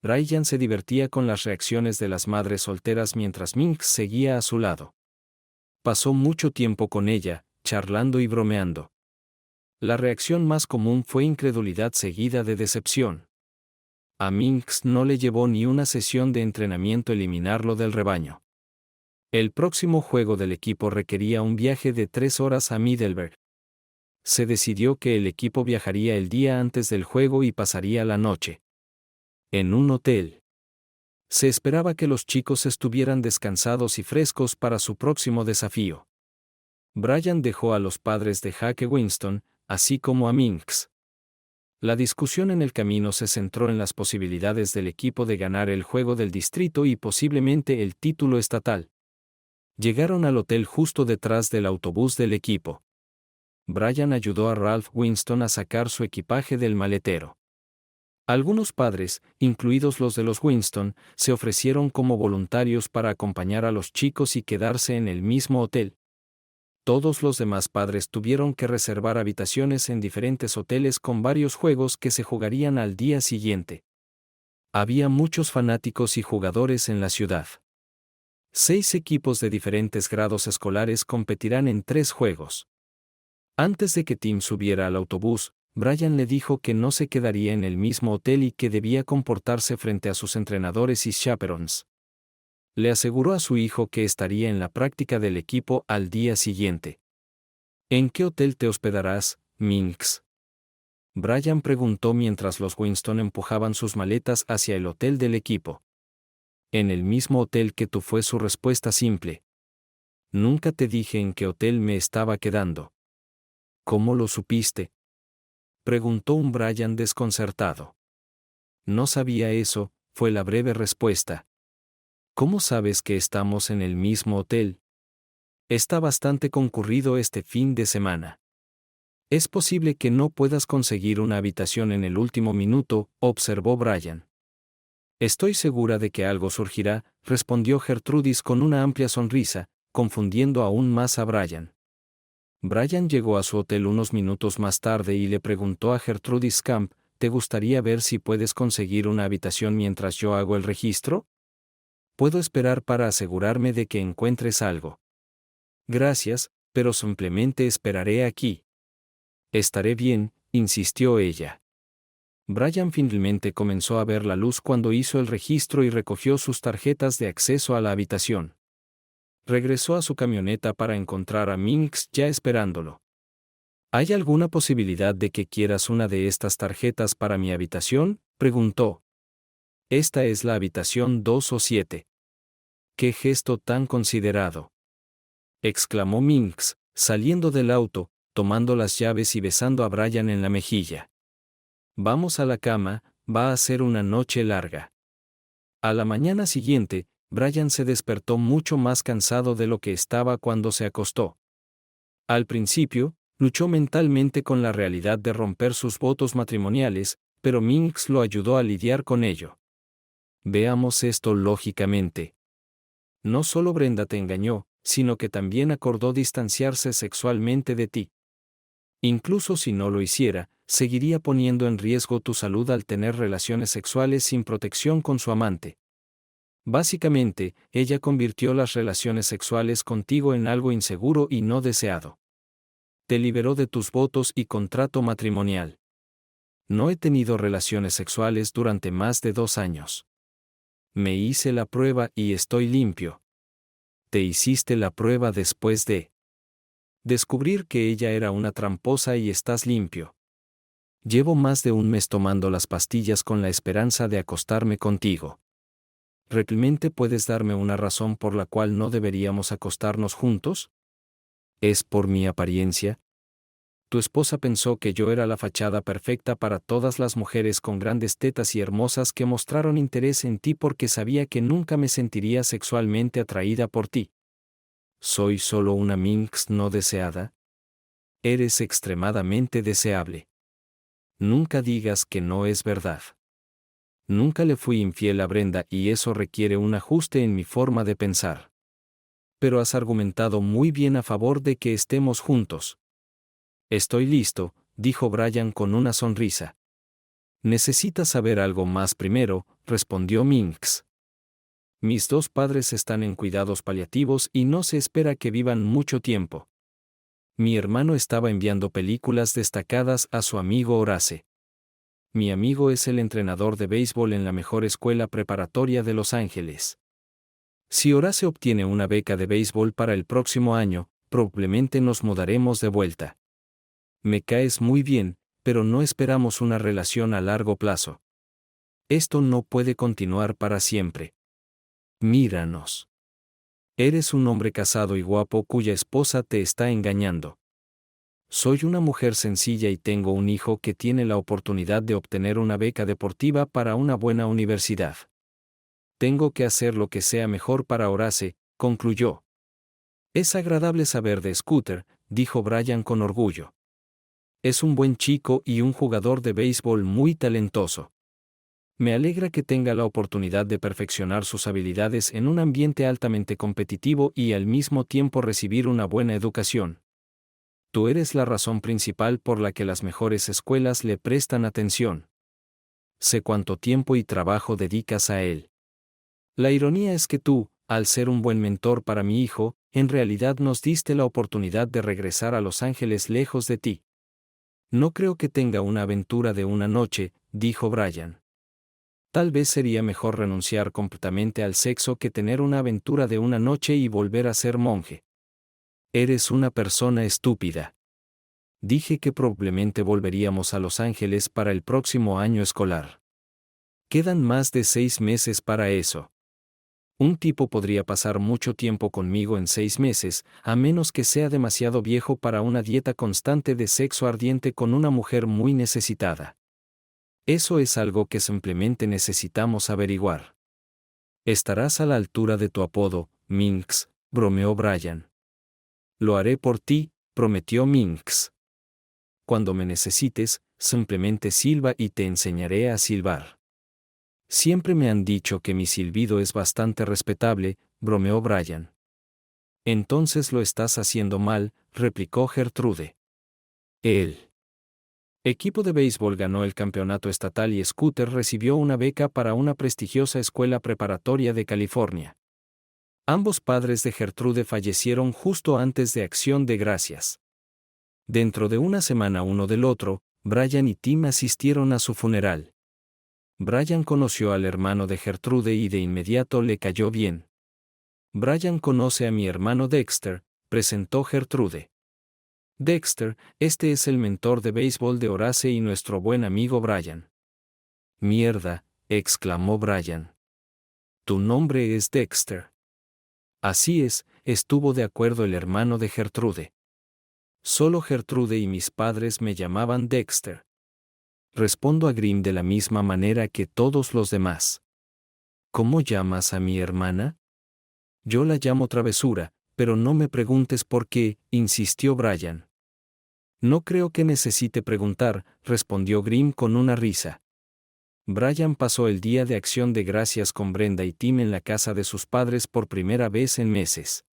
Brian se divertía con las reacciones de las madres solteras mientras Minx seguía a su lado. Pasó mucho tiempo con ella, charlando y bromeando. La reacción más común fue incredulidad seguida de decepción. A Minx no le llevó ni una sesión de entrenamiento eliminarlo del rebaño. El próximo juego del equipo requería un viaje de 3 horas a Middelburg. Se decidió que el equipo viajaría el día antes del juego y pasaría la noche en un hotel. Se esperaba que los chicos estuvieran descansados y frescos para su próximo desafío. Brian dejó a los padres de Jake Winston, así como a Minx. La discusión en el camino se centró en las posibilidades del equipo de ganar el juego del distrito y posiblemente el título estatal. Llegaron al hotel justo detrás del autobús del equipo. Brian ayudó a Ralph Winston a sacar su equipaje del maletero. Algunos padres, incluidos los de los Winston, se ofrecieron como voluntarios para acompañar a los chicos y quedarse en el mismo hotel. Todos los demás padres tuvieron que reservar habitaciones en diferentes hoteles con varios juegos que se jugarían al día siguiente. Había muchos fanáticos y jugadores en la ciudad. 6 equipos de diferentes grados escolares competirán en 3 juegos. Antes de que Tim subiera al autobús, Brian le dijo que no se quedaría en el mismo hotel y que debía comportarse frente a sus entrenadores y chaperones. Le aseguró a su hijo que estaría en la práctica del equipo al día siguiente. ¿En qué hotel te hospedarás, Minx? Brian preguntó mientras los Winston empujaban sus maletas hacia el hotel del equipo. En el mismo hotel que tú, fue su respuesta simple. Nunca te dije en qué hotel me estaba quedando. ¿Cómo lo supiste? Preguntó un Brian desconcertado. No sabía eso, fue la breve respuesta. ¿Cómo sabes que estamos en el mismo hotel? Está bastante concurrido este fin de semana. Es posible que no puedas conseguir una habitación en el último minuto, observó Brian. Estoy segura de que algo surgirá, respondió Gertrudis con una amplia sonrisa, confundiendo aún más a Brian. Brian llegó a su hotel unos minutos más tarde y le preguntó a Gertrudis Camp, ¿te gustaría ver si puedes conseguir una habitación mientras yo hago el registro? Puedo esperar para asegurarme de que encuentres algo. Gracias, pero simplemente esperaré aquí. Estaré bien, insistió ella. Brian finalmente comenzó a ver la luz cuando hizo el registro y recogió sus tarjetas de acceso a la habitación. Regresó a su camioneta para encontrar a Minx ya esperándolo. ¿Hay alguna posibilidad de que quieras una de estas tarjetas para mi habitación?, preguntó. Esta es la habitación 207. ¡Qué gesto tan considerado!, exclamó Minx, saliendo del auto, tomando las llaves y besando a Brian en la mejilla. Vamos a la cama, va a ser una noche larga. A la mañana siguiente, Brian se despertó mucho más cansado de lo que estaba cuando se acostó. Al principio, luchó mentalmente con la realidad de romper sus votos matrimoniales, pero Minx lo ayudó a lidiar con ello. Veamos esto lógicamente. No solo Brenda te engañó, sino que también acordó distanciarse sexualmente de ti. Incluso si no lo hiciera, seguiría poniendo en riesgo tu salud al tener relaciones sexuales sin protección con su amante. Básicamente, ella convirtió las relaciones sexuales contigo en algo inseguro y no deseado. Te liberó de tus votos y contrato matrimonial. No he tenido relaciones sexuales durante más de 2 años. Me hice la prueba y estoy limpio. Te hiciste la prueba después de descubrir que ella era una tramposa y estás limpio. Llevo más de 1 mes tomando las pastillas con la esperanza de acostarme contigo. ¿Realmente puedes darme una razón por la cual no deberíamos acostarnos juntos? ¿Es por mi apariencia? Tu esposa pensó que yo era la fachada perfecta para todas las mujeres con grandes tetas y hermosas que mostraron interés en ti porque sabía que nunca me sentiría sexualmente atraída por ti. ¿Soy solo una minx no deseada? Eres extremadamente deseable. Nunca digas que no es verdad. Nunca le fui infiel a Brenda y eso requiere un ajuste en mi forma de pensar. Pero has argumentado muy bien a favor de que estemos juntos. Estoy listo, dijo Brian con una sonrisa. Necesitas saber algo más primero, respondió Minx. Mis 2 padres están en cuidados paliativos y no se espera que vivan mucho tiempo. Mi hermano estaba enviando películas destacadas a su amigo Horace. Mi amigo es el entrenador de béisbol en la mejor escuela preparatoria de Los Ángeles. Si Horace obtiene una beca de béisbol para el próximo año, probablemente nos mudaremos de vuelta. Me caes muy bien, pero no esperamos una relación a largo plazo. Esto no puede continuar para siempre. Míranos. Eres un hombre casado y guapo cuya esposa te está engañando. Soy una mujer sencilla y tengo un hijo que tiene la oportunidad de obtener una beca deportiva para una buena universidad. Tengo que hacer lo que sea mejor para Horace, concluyó. Es agradable saber de Scooter, dijo Brian con orgullo. Es un buen chico y un jugador de béisbol muy talentoso. Me alegra que tenga la oportunidad de perfeccionar sus habilidades en un ambiente altamente competitivo y al mismo tiempo recibir una buena educación. Tú eres la razón principal por la que las mejores escuelas le prestan atención. Sé cuánto tiempo y trabajo dedicas a él. La ironía es que tú, al ser un buen mentor para mi hijo, en realidad nos diste la oportunidad de regresar a Los Ángeles lejos de ti. No creo que tenga una aventura de una noche, dijo Brian. Tal vez sería mejor renunciar completamente al sexo que tener una aventura de una noche y volver a ser monje. Eres una persona estúpida. Dije que probablemente volveríamos a Los Ángeles para el próximo año escolar. Quedan más de 6 meses para eso. Un tipo podría pasar mucho tiempo conmigo en 6 meses, a menos que sea demasiado viejo para una dieta constante de sexo ardiente con una mujer muy necesitada. Eso es algo que simplemente necesitamos averiguar. Estarás a la altura de tu apodo, Minx, bromeó Brian. Lo haré por ti, prometió Minx. Cuando me necesites, simplemente silba y te enseñaré a silbar. Siempre me han dicho que mi silbido es bastante respetable, bromeó Brian. Entonces lo estás haciendo mal, replicó Gertrude. El equipo de béisbol ganó el campeonato estatal y Scooter recibió una beca para una prestigiosa escuela preparatoria de California. Ambos padres de Gertrude fallecieron justo antes de Acción de Gracias. Dentro de una semana uno del otro, Brian y Tim asistieron a su funeral. Brian conoció al hermano de Gertrude y de inmediato le cayó bien. Brian conoce a mi hermano Dexter, presentó Gertrude. Dexter, este es el mentor de béisbol de Horace y nuestro buen amigo Brian. Mierda, exclamó Brian. Tu nombre es Dexter. Así es, estuvo de acuerdo el hermano de Gertrude. Solo Gertrude y mis padres me llamaban Dexter. Respondo a Grimm de la misma manera que todos los demás. ¿Cómo llamas a mi hermana? Yo la llamo Travesura, pero no me preguntes por qué, insistió Brian. No creo que necesite preguntar, respondió Grimm con una risa. Brian pasó el día de Acción de Gracias con Brenda y Tim en la casa de sus padres por primera vez en meses.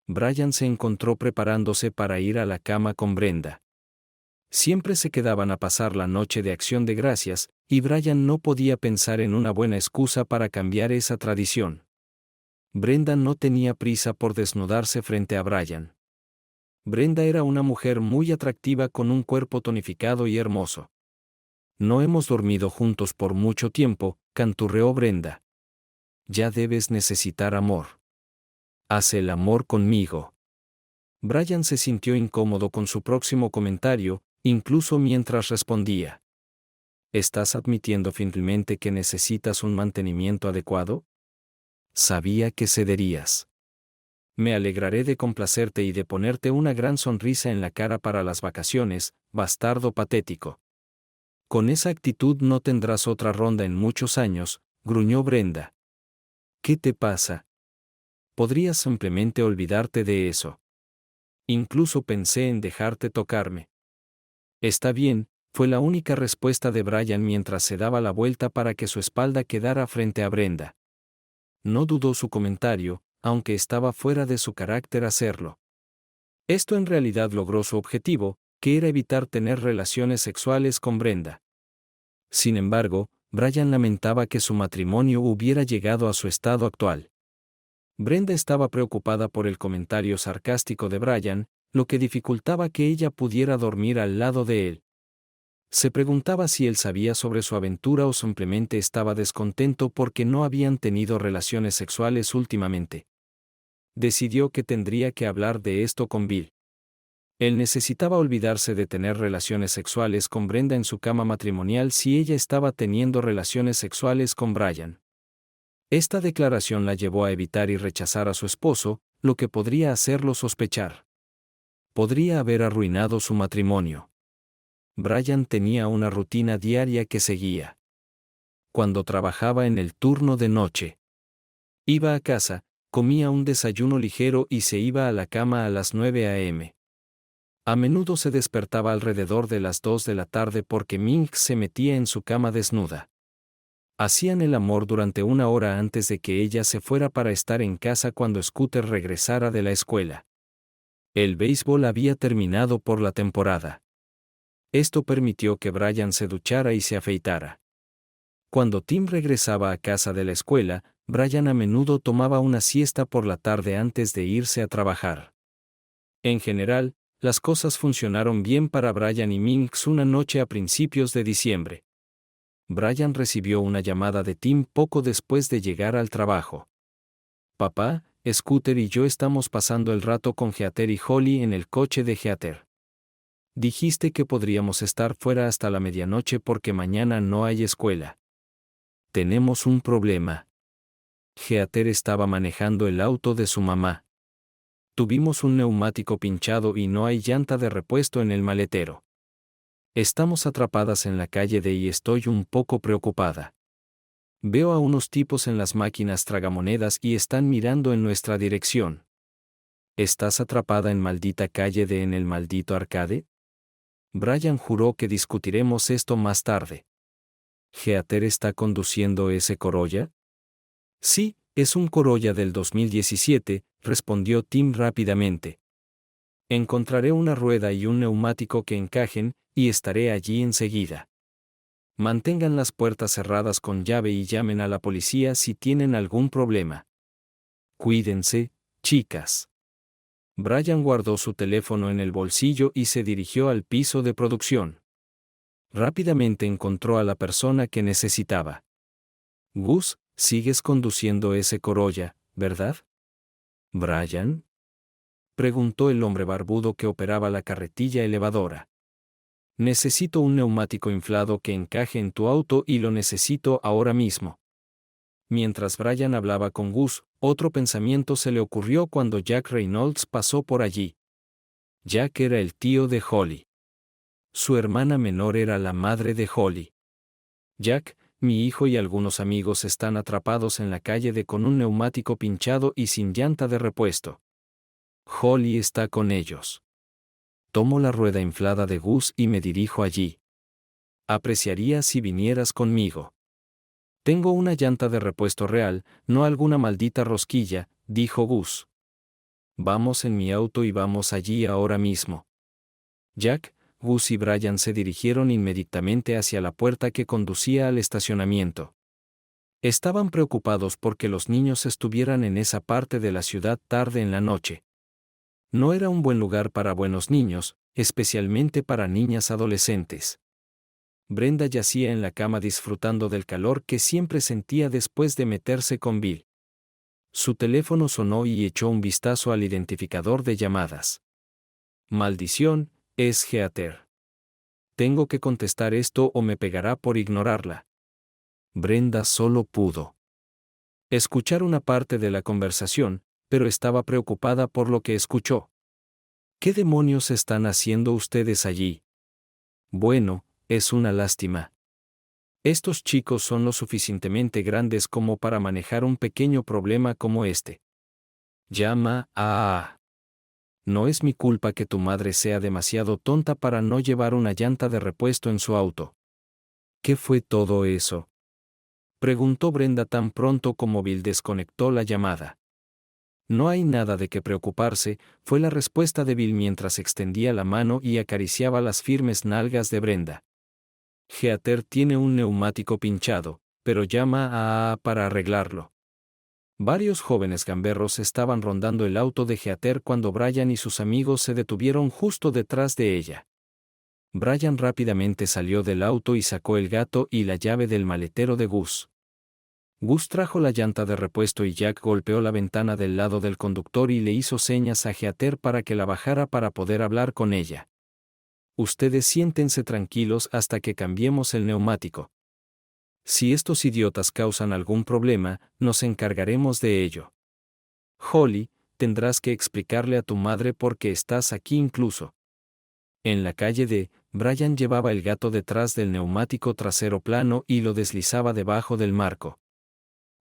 Brian se encontró preparándose para ir a la cama con Brenda. Siempre se quedaban a pasar la noche de Acción de Gracias, y Brian no podía pensar en una buena excusa para cambiar esa tradición. Brenda no tenía prisa por desnudarse frente a Brian. Brenda era una mujer muy atractiva con un cuerpo tonificado y hermoso. No hemos dormido juntos por mucho tiempo, canturreó Brenda. Ya debes necesitar amor. Haz el amor conmigo. Brian se sintió incómodo con su próximo comentario, incluso mientras respondía. ¿Estás admitiendo finalmente que necesitas un mantenimiento adecuado? Sabía que cederías. Me alegraré de complacerte y de ponerte una gran sonrisa en la cara para las vacaciones, bastardo patético. Con esa actitud no tendrás otra ronda en muchos años, gruñó Brenda. ¿Qué te pasa? Podrías simplemente olvidarte de eso. Incluso pensé en dejarte tocarme. Está bien, fue la única respuesta de Brian mientras se daba la vuelta para que su espalda quedara frente a Brenda. No dudó su comentario, aunque estaba fuera de su carácter hacerlo. Esto en realidad logró su objetivo, que era evitar tener relaciones sexuales con Brenda. Sin embargo, Brian lamentaba que su matrimonio hubiera llegado a su estado actual. Brenda estaba preocupada por el comentario sarcástico de Brian, lo que dificultaba que ella pudiera dormir al lado de él. Se preguntaba si él sabía sobre su aventura o simplemente estaba descontento porque no habían tenido relaciones sexuales últimamente. Decidió que tendría que hablar de esto con Bill. Él necesitaba olvidarse de tener relaciones sexuales con Brenda en su cama matrimonial si ella estaba teniendo relaciones sexuales con Brian. Esta declaración la llevó a evitar y rechazar a su esposo, lo que podría hacerlo sospechar. Podría haber arruinado su matrimonio. Brian tenía una rutina diaria que seguía. Cuando trabajaba en el turno de noche, iba a casa, comía un desayuno ligero y se iba a la cama a las 9 a.m. A menudo se despertaba alrededor de las 2 de la tarde porque Minx se metía en su cama desnuda. Hacían el amor durante una hora antes de que ella se fuera para estar en casa cuando Scooter regresara de la escuela. El béisbol había terminado por la temporada. Esto permitió que Brian se duchara y se afeitara. Cuando Tim regresaba a casa de la escuela, Brian a menudo tomaba una siesta por la tarde antes de irse a trabajar. En general, las cosas funcionaron bien para Brian y Minx una noche a principios de diciembre. Brian recibió una llamada de Tim poco después de llegar al trabajo. Papá, Scooter y yo estamos pasando el rato con Heather y Holly en el coche de Heather. Dijiste que podríamos estar fuera hasta la medianoche porque mañana no hay escuela. Tenemos un problema. Heather estaba manejando el auto de su mamá. Tuvimos un neumático pinchado y no hay llanta de repuesto en el maletero. Estamos atrapadas en la calle y estoy un poco preocupada. Veo a unos tipos en las máquinas tragamonedas y están mirando en nuestra dirección. ¿Estás atrapada en maldita calle en el maldito arcade? Brian juró que discutiremos esto más tarde. ¿Heather está conduciendo ese Corolla? Sí, es un Corolla del 2017, respondió Tim rápidamente. Encontraré una rueda y un neumático que encajen, y estaré allí enseguida. Mantengan las puertas cerradas con llave y llamen a la policía si tienen algún problema. Cuídense, chicas. Brian guardó su teléfono en el bolsillo y se dirigió al piso de producción. Rápidamente encontró a la persona que necesitaba. Gus, sigues conduciendo ese Corolla, ¿verdad? ¿Brian? Preguntó el hombre barbudo que operaba la carretilla elevadora. Necesito un neumático inflado que encaje en tu auto y lo necesito ahora mismo. Mientras Brian hablaba con Gus, otro pensamiento se le ocurrió cuando Jack Reynolds pasó por allí. Jack era el tío de Holly. Su hermana menor era la madre de Holly. Jack, mi hijo y algunos amigos están atrapados en la calle con un neumático pinchado y sin llanta de repuesto. Holly está con ellos. Tomo la rueda inflada de Gus y me dirijo allí. Apreciaría si vinieras conmigo. Tengo una llanta de repuesto real, no alguna maldita rosquilla, dijo Gus. Vamos en mi auto y vamos allí ahora mismo. Jack, Gus y Brian se dirigieron inmediatamente hacia la puerta que conducía al estacionamiento. Estaban preocupados porque los niños estuvieran en esa parte de la ciudad tarde en la noche. No era un buen lugar para buenos niños, especialmente para niñas adolescentes. Brenda yacía en la cama disfrutando del calor que siempre sentía después de meterse con Bill. Su teléfono sonó y echó un vistazo al identificador de llamadas. Maldición, es Heather. Tengo que contestar esto o me pegará por ignorarla. Brenda solo pudo escuchar una parte de la conversación, pero estaba preocupada por lo que escuchó. ¿Qué demonios están haciendo ustedes allí? Bueno, es una lástima. Estos chicos son lo suficientemente grandes como para manejar un pequeño problema como este. Llama a... No es mi culpa que tu madre sea demasiado tonta para no llevar una llanta de repuesto en su auto. ¿Qué fue todo eso? Preguntó Brenda tan pronto como Bill desconectó la llamada. No hay nada de qué preocuparse, fue la respuesta de Bill mientras extendía la mano y acariciaba las firmes nalgas de Brenda. Heather tiene un neumático pinchado, pero llama a AA para arreglarlo. Varios jóvenes gamberros estaban rondando el auto de Heather cuando Brian y sus amigos se detuvieron justo detrás de ella. Brian rápidamente salió del auto y sacó el gato y la llave del maletero de Gus. Gus trajo la llanta de repuesto y Jack golpeó la ventana del lado del conductor y le hizo señas a Heather para que la bajara para poder hablar con ella. Ustedes siéntense tranquilos hasta que cambiemos el neumático. Si estos idiotas causan algún problema, nos encargaremos de ello. Holly, tendrás que explicarle a tu madre por qué estás aquí incluso. En la calle D, Brian llevaba el gato detrás del neumático trasero plano y lo deslizaba debajo del marco.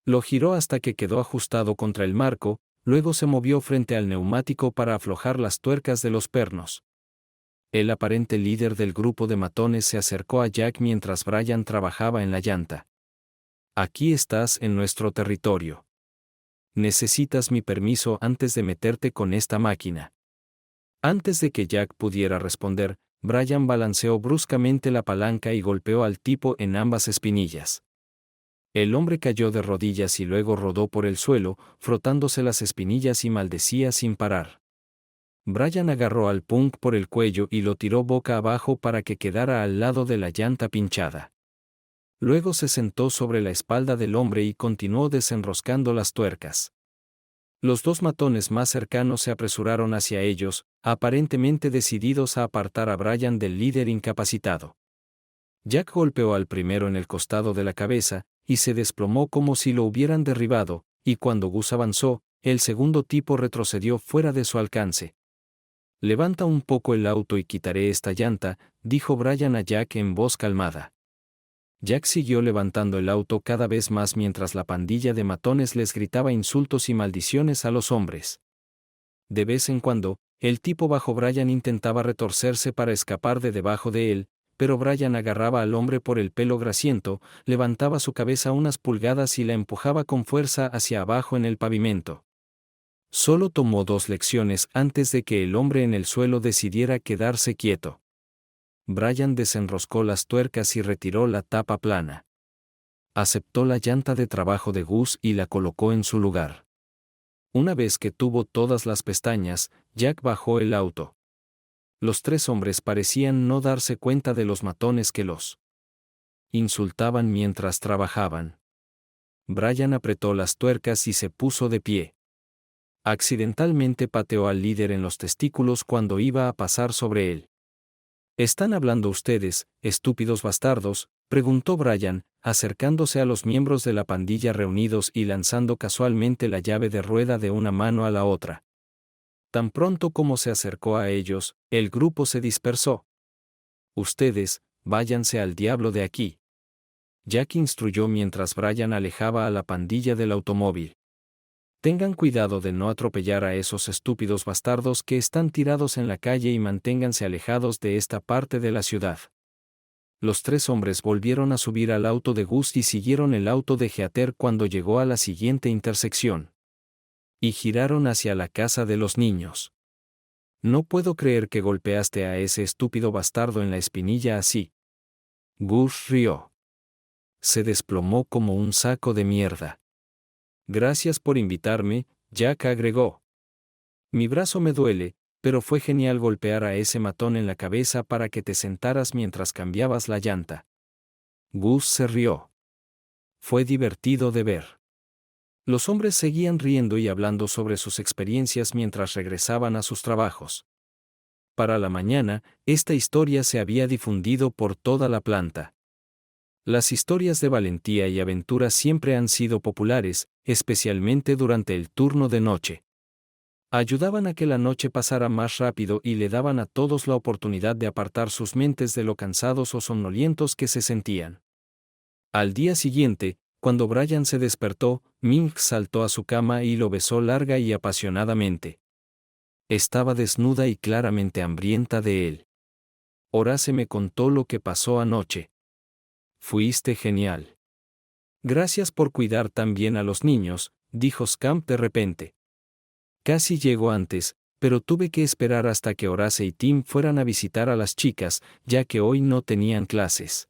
Lo giró hasta que quedó ajustado contra el marco, luego se movió frente al neumático para aflojar las tuercas de los pernos. El aparente líder del grupo de matones se acercó a Jack mientras Brian trabajaba en la llanta. Aquí estás en nuestro territorio. Necesitas mi permiso antes de meterte con esta máquina. Antes de que Jack pudiera responder, Brian balanceó bruscamente la palanca y golpeó al tipo en ambas espinillas. El hombre cayó de rodillas y luego rodó por el suelo, frotándose las espinillas y maldecía sin parar. Brian agarró al punk por el cuello y lo tiró boca abajo para que quedara al lado de la llanta pinchada. Luego se sentó sobre la espalda del hombre y continuó desenroscando las tuercas. Los dos matones más cercanos se apresuraron hacia ellos, aparentemente decididos a apartar a Brian del líder incapacitado. Jack golpeó al primero en el costado de la cabeza, y se desplomó como si lo hubieran derribado, y cuando Gus avanzó, el segundo tipo retrocedió fuera de su alcance. Levanta un poco el auto y quitaré esta llanta, dijo Brian a Jack en voz calmada. Jack siguió levantando el auto cada vez más mientras la pandilla de matones les gritaba insultos y maldiciones a los hombres. De vez en cuando, el tipo bajo Brian intentaba retorcerse para escapar de debajo de él, pero Brian agarraba al hombre por el pelo grasiento, levantaba su cabeza unas pulgadas y la empujaba con fuerza hacia abajo en el pavimento. Solo tomó 2 lecciones antes de que el hombre en el suelo decidiera quedarse quieto. Brian desenroscó las tuercas y retiró la tapa plana. Aceptó la llanta de trabajo de Gus y la colocó en su lugar. Una vez que tuvo todas las pestañas, Jack bajó el auto. Los 3 hombres parecían no darse cuenta de los matones que los insultaban mientras trabajaban. Brian apretó las tuercas y se puso de pie. Accidentalmente pateó al líder en los testículos cuando iba a pasar sobre él. ¿Están hablando ustedes, estúpidos bastardos?, preguntó Brian, acercándose a los miembros de la pandilla reunidos y lanzando casualmente la llave de rueda de una mano a la otra. Tan pronto como se acercó a ellos, el grupo se dispersó. Ustedes, váyanse al diablo de aquí. Jack instruyó mientras Brian alejaba a la pandilla del automóvil. Tengan cuidado de no atropellar a esos estúpidos bastardos que están tirados en la calle y manténganse alejados de esta parte de la ciudad. Los tres hombres volvieron a subir al auto de Gus y siguieron el auto de Heather cuando llegó a la siguiente intersección. Y giraron hacia la casa de los niños. No puedo creer que golpeaste a ese estúpido bastardo en la espinilla así. Gus rió. Se desplomó como un saco de mierda. Gracias por invitarme, Jack agregó. Mi brazo me duele, pero fue genial golpear a ese matón en la cabeza para que te sentaras mientras cambiabas la llanta. Gus se rió. Fue divertido de ver. Los hombres seguían riendo y hablando sobre sus experiencias mientras regresaban a sus trabajos. Para la mañana, esta historia se había difundido por toda la planta. Las historias de valentía y aventura siempre han sido populares, especialmente durante el turno de noche. Ayudaban a que la noche pasara más rápido y le daban a todos la oportunidad de apartar sus mentes de lo cansados o somnolientos que se sentían. Al día siguiente, cuando Brian se despertó, Ming saltó a su cama y lo besó larga y apasionadamente. Estaba desnuda y claramente hambrienta de él. Horace me contó lo que pasó anoche. Fuiste genial. Gracias por cuidar tan bien a los niños, dijo Scamp de repente. Casi llegó antes, pero tuve que esperar hasta que Horace y Tim fueran a visitar a las chicas, ya que hoy no tenían clases.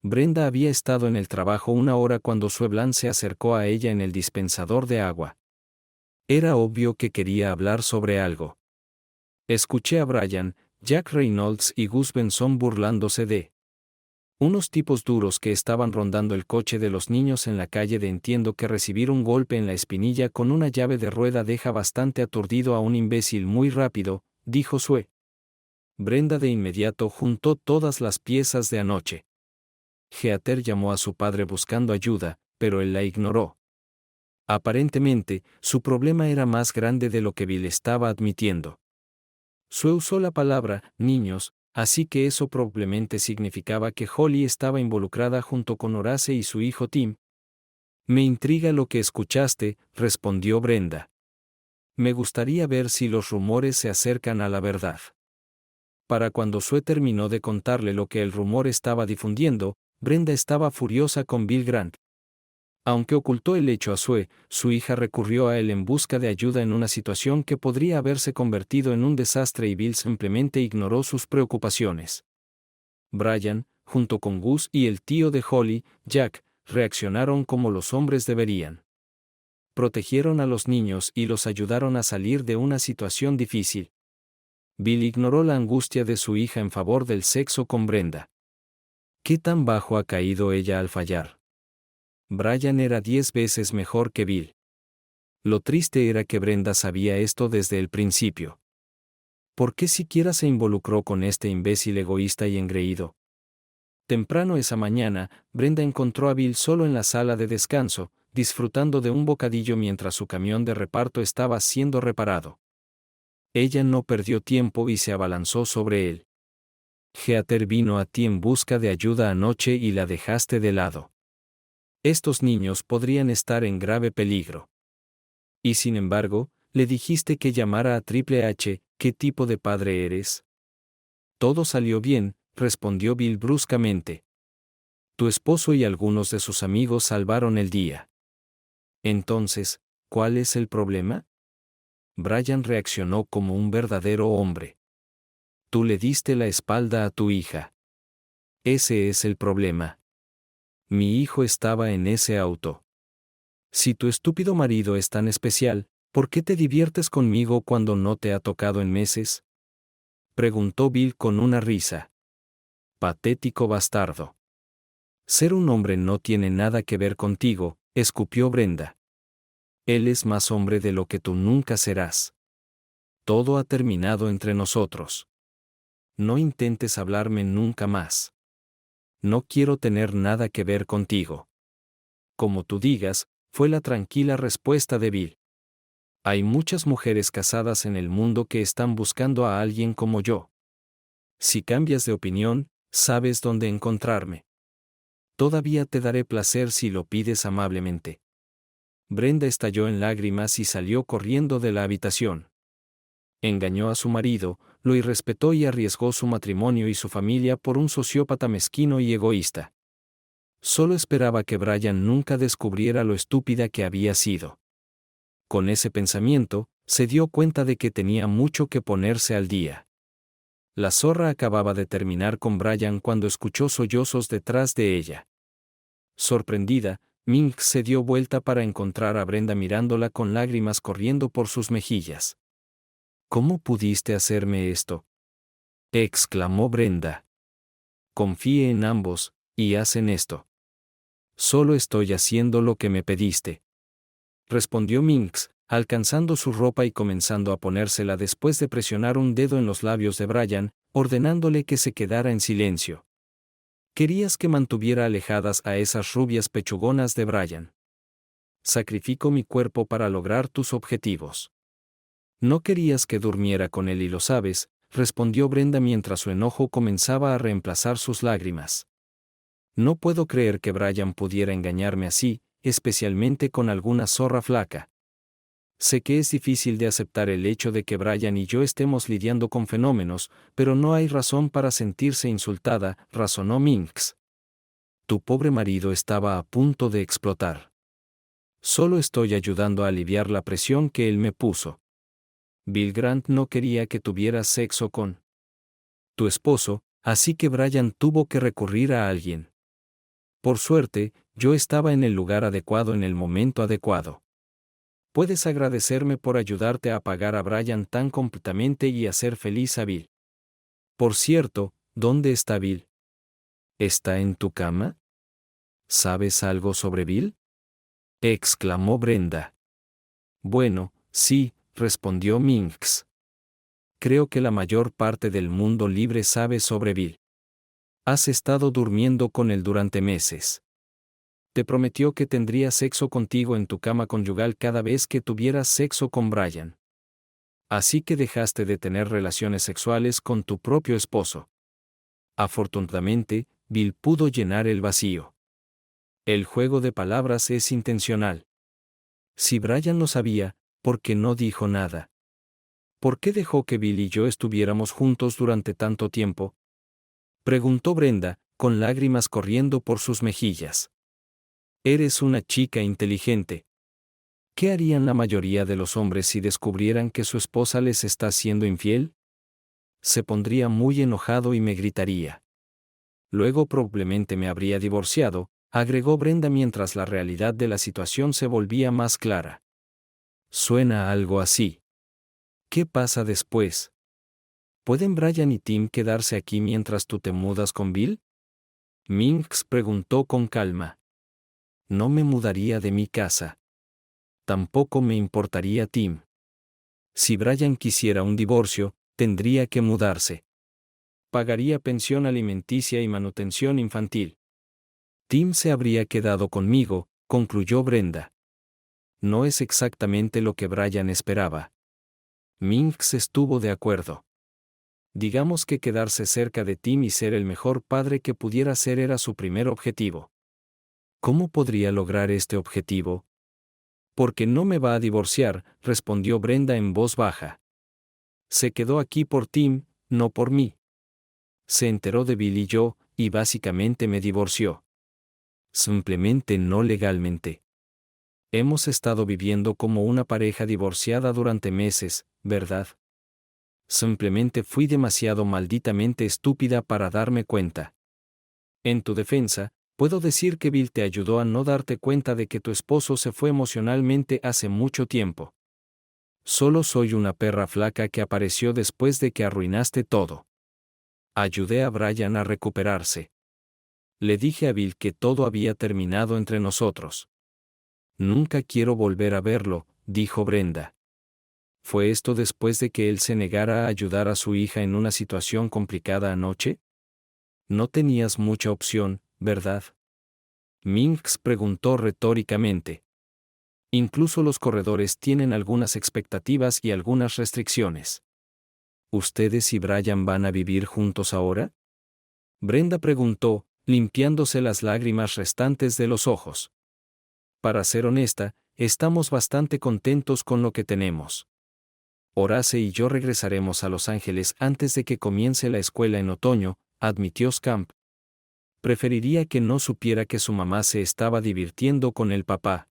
Brenda había estado en el trabajo una hora cuando Sue Bland se acercó a ella en el dispensador de agua. Era obvio que quería hablar sobre algo. Escuché a Brian, Jack Reynolds y Gus Benson burlándose de unos tipos duros que estaban rondando el coche de los niños en la calle. Entiendo que recibir un golpe en la espinilla con una llave de rueda deja bastante aturdido a un imbécil muy rápido, dijo Sue. Brenda de inmediato juntó todas las piezas de anoche. Heather llamó a su padre buscando ayuda, pero él la ignoró. Aparentemente, su problema era más grande de lo que Bill estaba admitiendo. Sue usó la palabra niños, así que eso probablemente significaba que Holly estaba involucrada junto con Horace y su hijo Tim. Me intriga lo que escuchaste, respondió Brenda. Me gustaría ver si los rumores se acercan a la verdad. Para cuando Sue terminó de contarle lo que el rumor estaba difundiendo, Brenda estaba furiosa con Bill Grant. Aunque ocultó el hecho a Sue, su hija recurrió a él en busca de ayuda en una situación que podría haberse convertido en un desastre y Bill simplemente ignoró sus preocupaciones. Brian, junto con Gus y el tío de Holly, Jack, reaccionaron como los hombres deberían. Protegieron a los niños y los ayudaron a salir de una situación difícil. Bill ignoró la angustia de su hija en favor del sexo con Brenda. ¿Qué tan bajo ha caído ella al fallar? Brian era 10 veces mejor que Bill. Lo triste era que Brenda sabía esto desde el principio. ¿Por qué siquiera se involucró con este imbécil egoísta y engreído? Temprano esa mañana, Brenda encontró a Bill solo en la sala de descanso, disfrutando de un bocadillo mientras su camión de reparto estaba siendo reparado. Ella no perdió tiempo y se abalanzó sobre él. Heather vino a ti en busca de ayuda anoche y la dejaste de lado. Estos niños podrían estar en grave peligro. Y sin embargo, le dijiste que llamara a Triple H. ¿Qué tipo de padre eres? Todo salió bien, respondió Bill bruscamente. Tu esposo y algunos de sus amigos salvaron el día. Entonces, ¿cuál es el problema? Brian reaccionó como un verdadero hombre. Tú le diste la espalda a tu hija. Ese es el problema. Mi hijo estaba en ese auto. Si tu estúpido marido es tan especial, ¿por qué te diviertes conmigo cuando no te ha tocado en meses? Preguntó Bill con una risa. Patético bastardo. Ser un hombre no tiene nada que ver contigo, escupió Brenda. Él es más hombre de lo que tú nunca serás. Todo ha terminado entre nosotros. No intentes hablarme nunca más. No quiero tener nada que ver contigo. Como tú digas, fue la tranquila respuesta de Bill. Hay muchas mujeres casadas en el mundo que están buscando a alguien como yo. Si cambias de opinión, sabes dónde encontrarme. Todavía te daré placer si lo pides amablemente. Brenda estalló en lágrimas y salió corriendo de la habitación. Engañó a su marido, lo irrespetó y arriesgó su matrimonio y su familia por un sociópata mezquino y egoísta. Solo esperaba que Brian nunca descubriera lo estúpida que había sido. Con ese pensamiento, se dio cuenta de que tenía mucho que ponerse al día. La zorra acababa de terminar con Brian cuando escuchó sollozos detrás de ella. Sorprendida, Minx se dio vuelta para encontrar a Brenda mirándola con lágrimas corriendo por sus mejillas. «¿Cómo pudiste hacerme esto?», exclamó Brenda. «Confíe en ambos, y hacen esto». «Solo estoy haciendo lo que me pediste», respondió Minx, alcanzando su ropa y comenzando a ponérsela después de presionar un dedo en los labios de Brian, ordenándole que se quedara en silencio. «Querías que mantuviera alejadas a esas rubias pechugonas de Brian. Sacrifico mi cuerpo para lograr tus objetivos. No querías que durmiera con él y lo sabes», respondió Brenda mientras su enojo comenzaba a reemplazar sus lágrimas. «No puedo creer que Brian pudiera engañarme así, especialmente con alguna zorra flaca. Sé que es difícil de aceptar el hecho de que Brian y yo estemos lidiando con fenómenos, pero no hay razón para sentirse insultada», razonó Minx. «Tu pobre marido estaba a punto de explotar. Solo estoy ayudando a aliviar la presión que él me puso. Bill Grant no quería que tuvieras sexo con tu esposo, así que Brian tuvo que recurrir a alguien. Por suerte, yo estaba en el lugar adecuado en el momento adecuado. Puedes agradecerme por ayudarte a apagar a Brian tan completamente y hacer feliz a Bill. Por cierto, ¿dónde está Bill? ¿Está en tu cama? ¿Sabes algo sobre Bill?», exclamó Brenda. «Bueno, sí», respondió Minx. «Creo que la mayor parte del mundo libre sabe sobre Bill. Has estado durmiendo con él durante meses. Te prometió que tendría sexo contigo en tu cama conyugal cada vez que tuvieras sexo con Brian. Así que dejaste de tener relaciones sexuales con tu propio esposo. Afortunadamente, Bill pudo llenar el vacío. El juego de palabras es intencional. Si Brian lo sabía, ¿por qué no dijo nada? ¿Por qué dejó que Bill y yo estuviéramos juntos durante tanto tiempo?», preguntó Brenda, con lágrimas corriendo por sus mejillas. «Eres una chica inteligente. ¿Qué harían la mayoría de los hombres si descubrieran que su esposa les está siendo infiel? Se pondría muy enojado y me gritaría. Luego probablemente me habría divorciado», agregó Brenda mientras la realidad de la situación se volvía más clara. «Suena algo así. ¿Qué pasa después? ¿Pueden Brian y Tim quedarse aquí mientras tú te mudas con Bill?», Minx preguntó con calma. «No me mudaría de mi casa. Tampoco me importaría Tim. Si Brian quisiera un divorcio, tendría que mudarse. Pagaría pensión alimenticia y manutención infantil. Tim se habría quedado conmigo», concluyó Brenda. «No es exactamente lo que Brian esperaba». Minx estuvo de acuerdo. Digamos que quedarse cerca de Tim y ser el mejor padre que pudiera ser era su primer objetivo. ¿Cómo podría lograr este objetivo? «Porque no me va a divorciar», respondió Brenda en voz baja. «Se quedó aquí por Tim, no por mí. Se enteró de Bill y yo, y básicamente me divorció. Simplemente no legalmente. Hemos estado viviendo como una pareja divorciada durante meses, ¿verdad? Simplemente fui demasiado malditamente estúpida para darme cuenta. En tu defensa, puedo decir que Bill te ayudó a no darte cuenta de que tu esposo se fue emocionalmente hace mucho tiempo. Solo soy una perra flaca que apareció después de que arruinaste todo. Ayudé a Brian a recuperarse. Le dije a Bill que todo había terminado entre nosotros. Nunca quiero volver a verlo», dijo Brenda. «¿Fue esto después de que él se negara a ayudar a su hija en una situación complicada anoche? No tenías mucha opción, ¿verdad?», Minx preguntó retóricamente. «Incluso los corredores tienen algunas expectativas y algunas restricciones». «¿Ustedes y Brian van a vivir juntos ahora?», Brenda preguntó, limpiándose las lágrimas restantes de los ojos. «Para ser honesta, estamos bastante contentos con lo que tenemos. Horace y yo regresaremos a Los Ángeles antes de que comience la escuela en otoño, admitió Scamp. Preferiría que no supiera que su mamá se estaba divirtiendo con el papá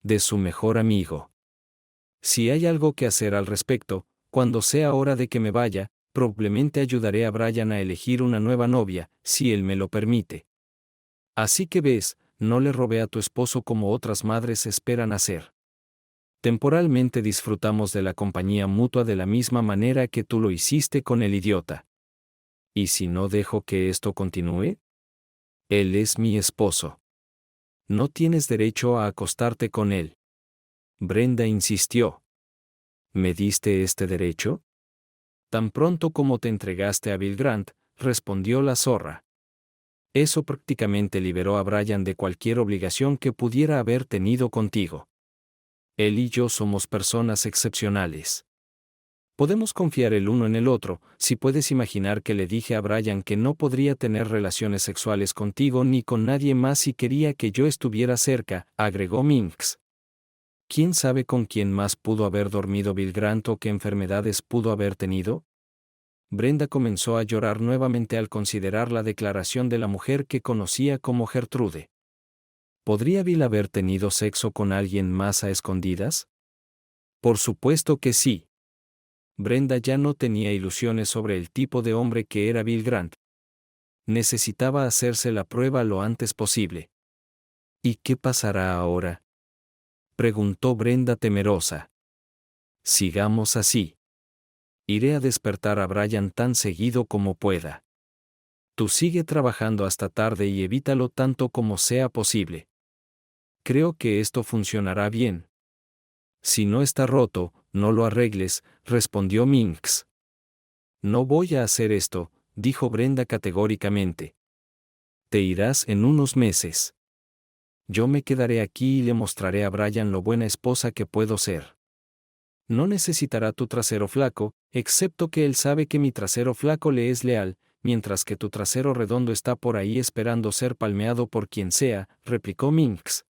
de su mejor amigo. Si hay algo que hacer al respecto, cuando sea hora de que me vaya, probablemente ayudaré a Brian a elegir una nueva novia, si él me lo permite. Así que ves, no le robé a tu esposo como otras madres esperan hacer. Temporalmente disfrutamos de la compañía mutua de la misma manera que tú lo hiciste con el idiota. ¿Y si no dejo que esto continúe? Él es mi esposo. No tienes derecho a acostarte con él. Brenda insistió. ¿Me diste este derecho? Tan pronto como te entregaste a Bill Grant, respondió la zorra. Eso prácticamente liberó a Brian de cualquier obligación que pudiera haber tenido contigo. Él y yo somos personas excepcionales. Podemos confiar el uno en el otro. Si puedes imaginar que le dije a Brian que no podría tener relaciones sexuales contigo ni con nadie más si quería que yo estuviera cerca, agregó Minx. ¿Quién sabe con quién más pudo haber dormido Bill Grant o qué enfermedades pudo haber tenido? Brenda comenzó a llorar nuevamente al considerar la declaración de la mujer que conocía como Gertrude. ¿Podría Bill haber tenido sexo con alguien más a escondidas? Por supuesto que sí. Brenda ya no tenía ilusiones sobre el tipo de hombre que era Bill Grant. Necesitaba hacerse la prueba lo antes posible. ¿Y qué pasará ahora?, preguntó Brenda temerosa. Sigamos así. Iré a despertar a Brian tan seguido como pueda. Tú sigue trabajando hasta tarde y evítalo tanto como sea posible. Creo que esto funcionará bien. Si no está roto, no lo arregles, respondió Minx. No voy a hacer esto, dijo Brenda categóricamente. Te irás en unos meses. Yo me quedaré aquí y le mostraré a Brian lo buena esposa que puedo ser. No necesitará tu trasero flaco, excepto que él sabe que mi trasero flaco le es leal, mientras que tu trasero redondo está por ahí esperando ser palmeado por quien sea, replicó Minx.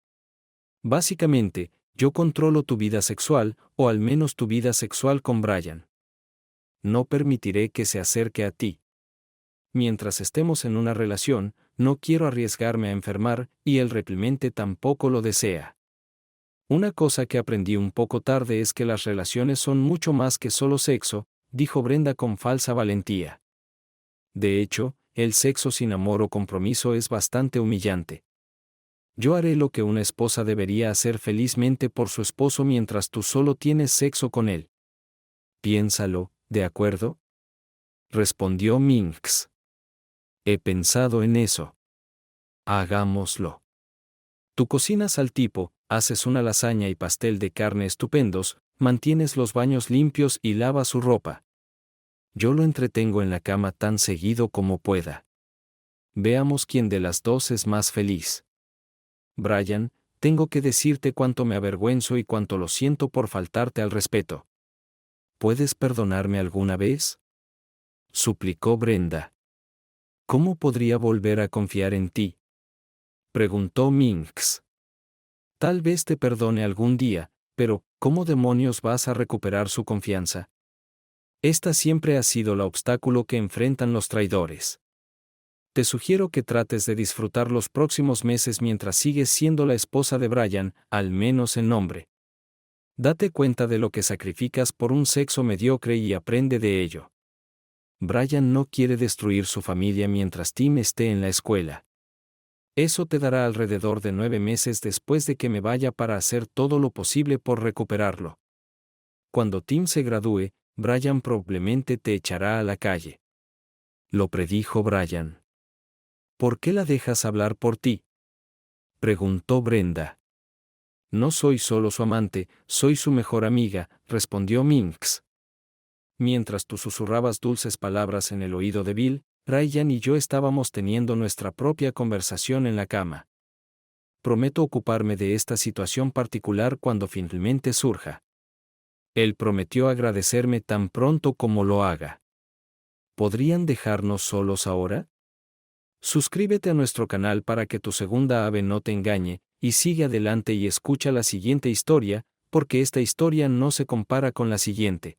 Básicamente, yo controlo tu vida sexual, o al menos tu vida sexual con Brian. No permitiré que se acerque a ti. Mientras estemos en una relación, no quiero arriesgarme a enfermar, y él realmente tampoco lo desea. Una cosa que aprendí un poco tarde es que las relaciones son mucho más que solo sexo, dijo Brenda con falsa valentía. De hecho, el sexo sin amor o compromiso es bastante humillante. Yo haré lo que una esposa debería hacer felizmente por su esposo mientras tú solo tienes sexo con él. Piénsalo, ¿de acuerdo?, respondió Minx. He pensado en eso. Hagámoslo. Tú cocinas al tipo, haces una lasaña y pastel de carne estupendos, mantienes los baños limpios y lavas su ropa. Yo lo entretengo en la cama tan seguido como pueda. Veamos quién de las dos es más feliz. Brian, tengo que decirte cuánto me avergüenzo y cuánto lo siento por faltarte al respeto. ¿Puedes perdonarme alguna vez?, suplicó Brenda. ¿Cómo podría volver a confiar en ti?, preguntó Minx. Tal vez te perdone algún día, pero ¿cómo demonios vas a recuperar su confianza? Esta siempre ha sido el obstáculo que enfrentan los traidores. Te sugiero que trates de disfrutar los próximos meses mientras sigues siendo la esposa de Brian, al menos en nombre. Date cuenta de lo que sacrificas por un sexo mediocre y aprende de ello. Brian no quiere destruir su familia mientras Tim esté en la escuela. Eso te dará alrededor de 9 meses después de que me vaya para hacer todo lo posible por recuperarlo. Cuando Tim se gradúe, Brian probablemente te echará a la calle. Lo predijo Brian. ¿Por qué la dejas hablar por ti?, preguntó Brenda. No soy solo su amante, soy su mejor amiga, respondió Minx. Mientras tú susurrabas dulces palabras en el oído de Bill, Brian y yo estábamos teniendo nuestra propia conversación en la cama. Prometo ocuparme de esta situación particular cuando finalmente surja. Él prometió agradecerme tan pronto como lo haga. ¿Podrían dejarnos solos ahora? Suscríbete a nuestro canal para que tu segunda ave no te engañe, y sigue adelante y escucha la siguiente historia, porque esta historia no se compara con la siguiente.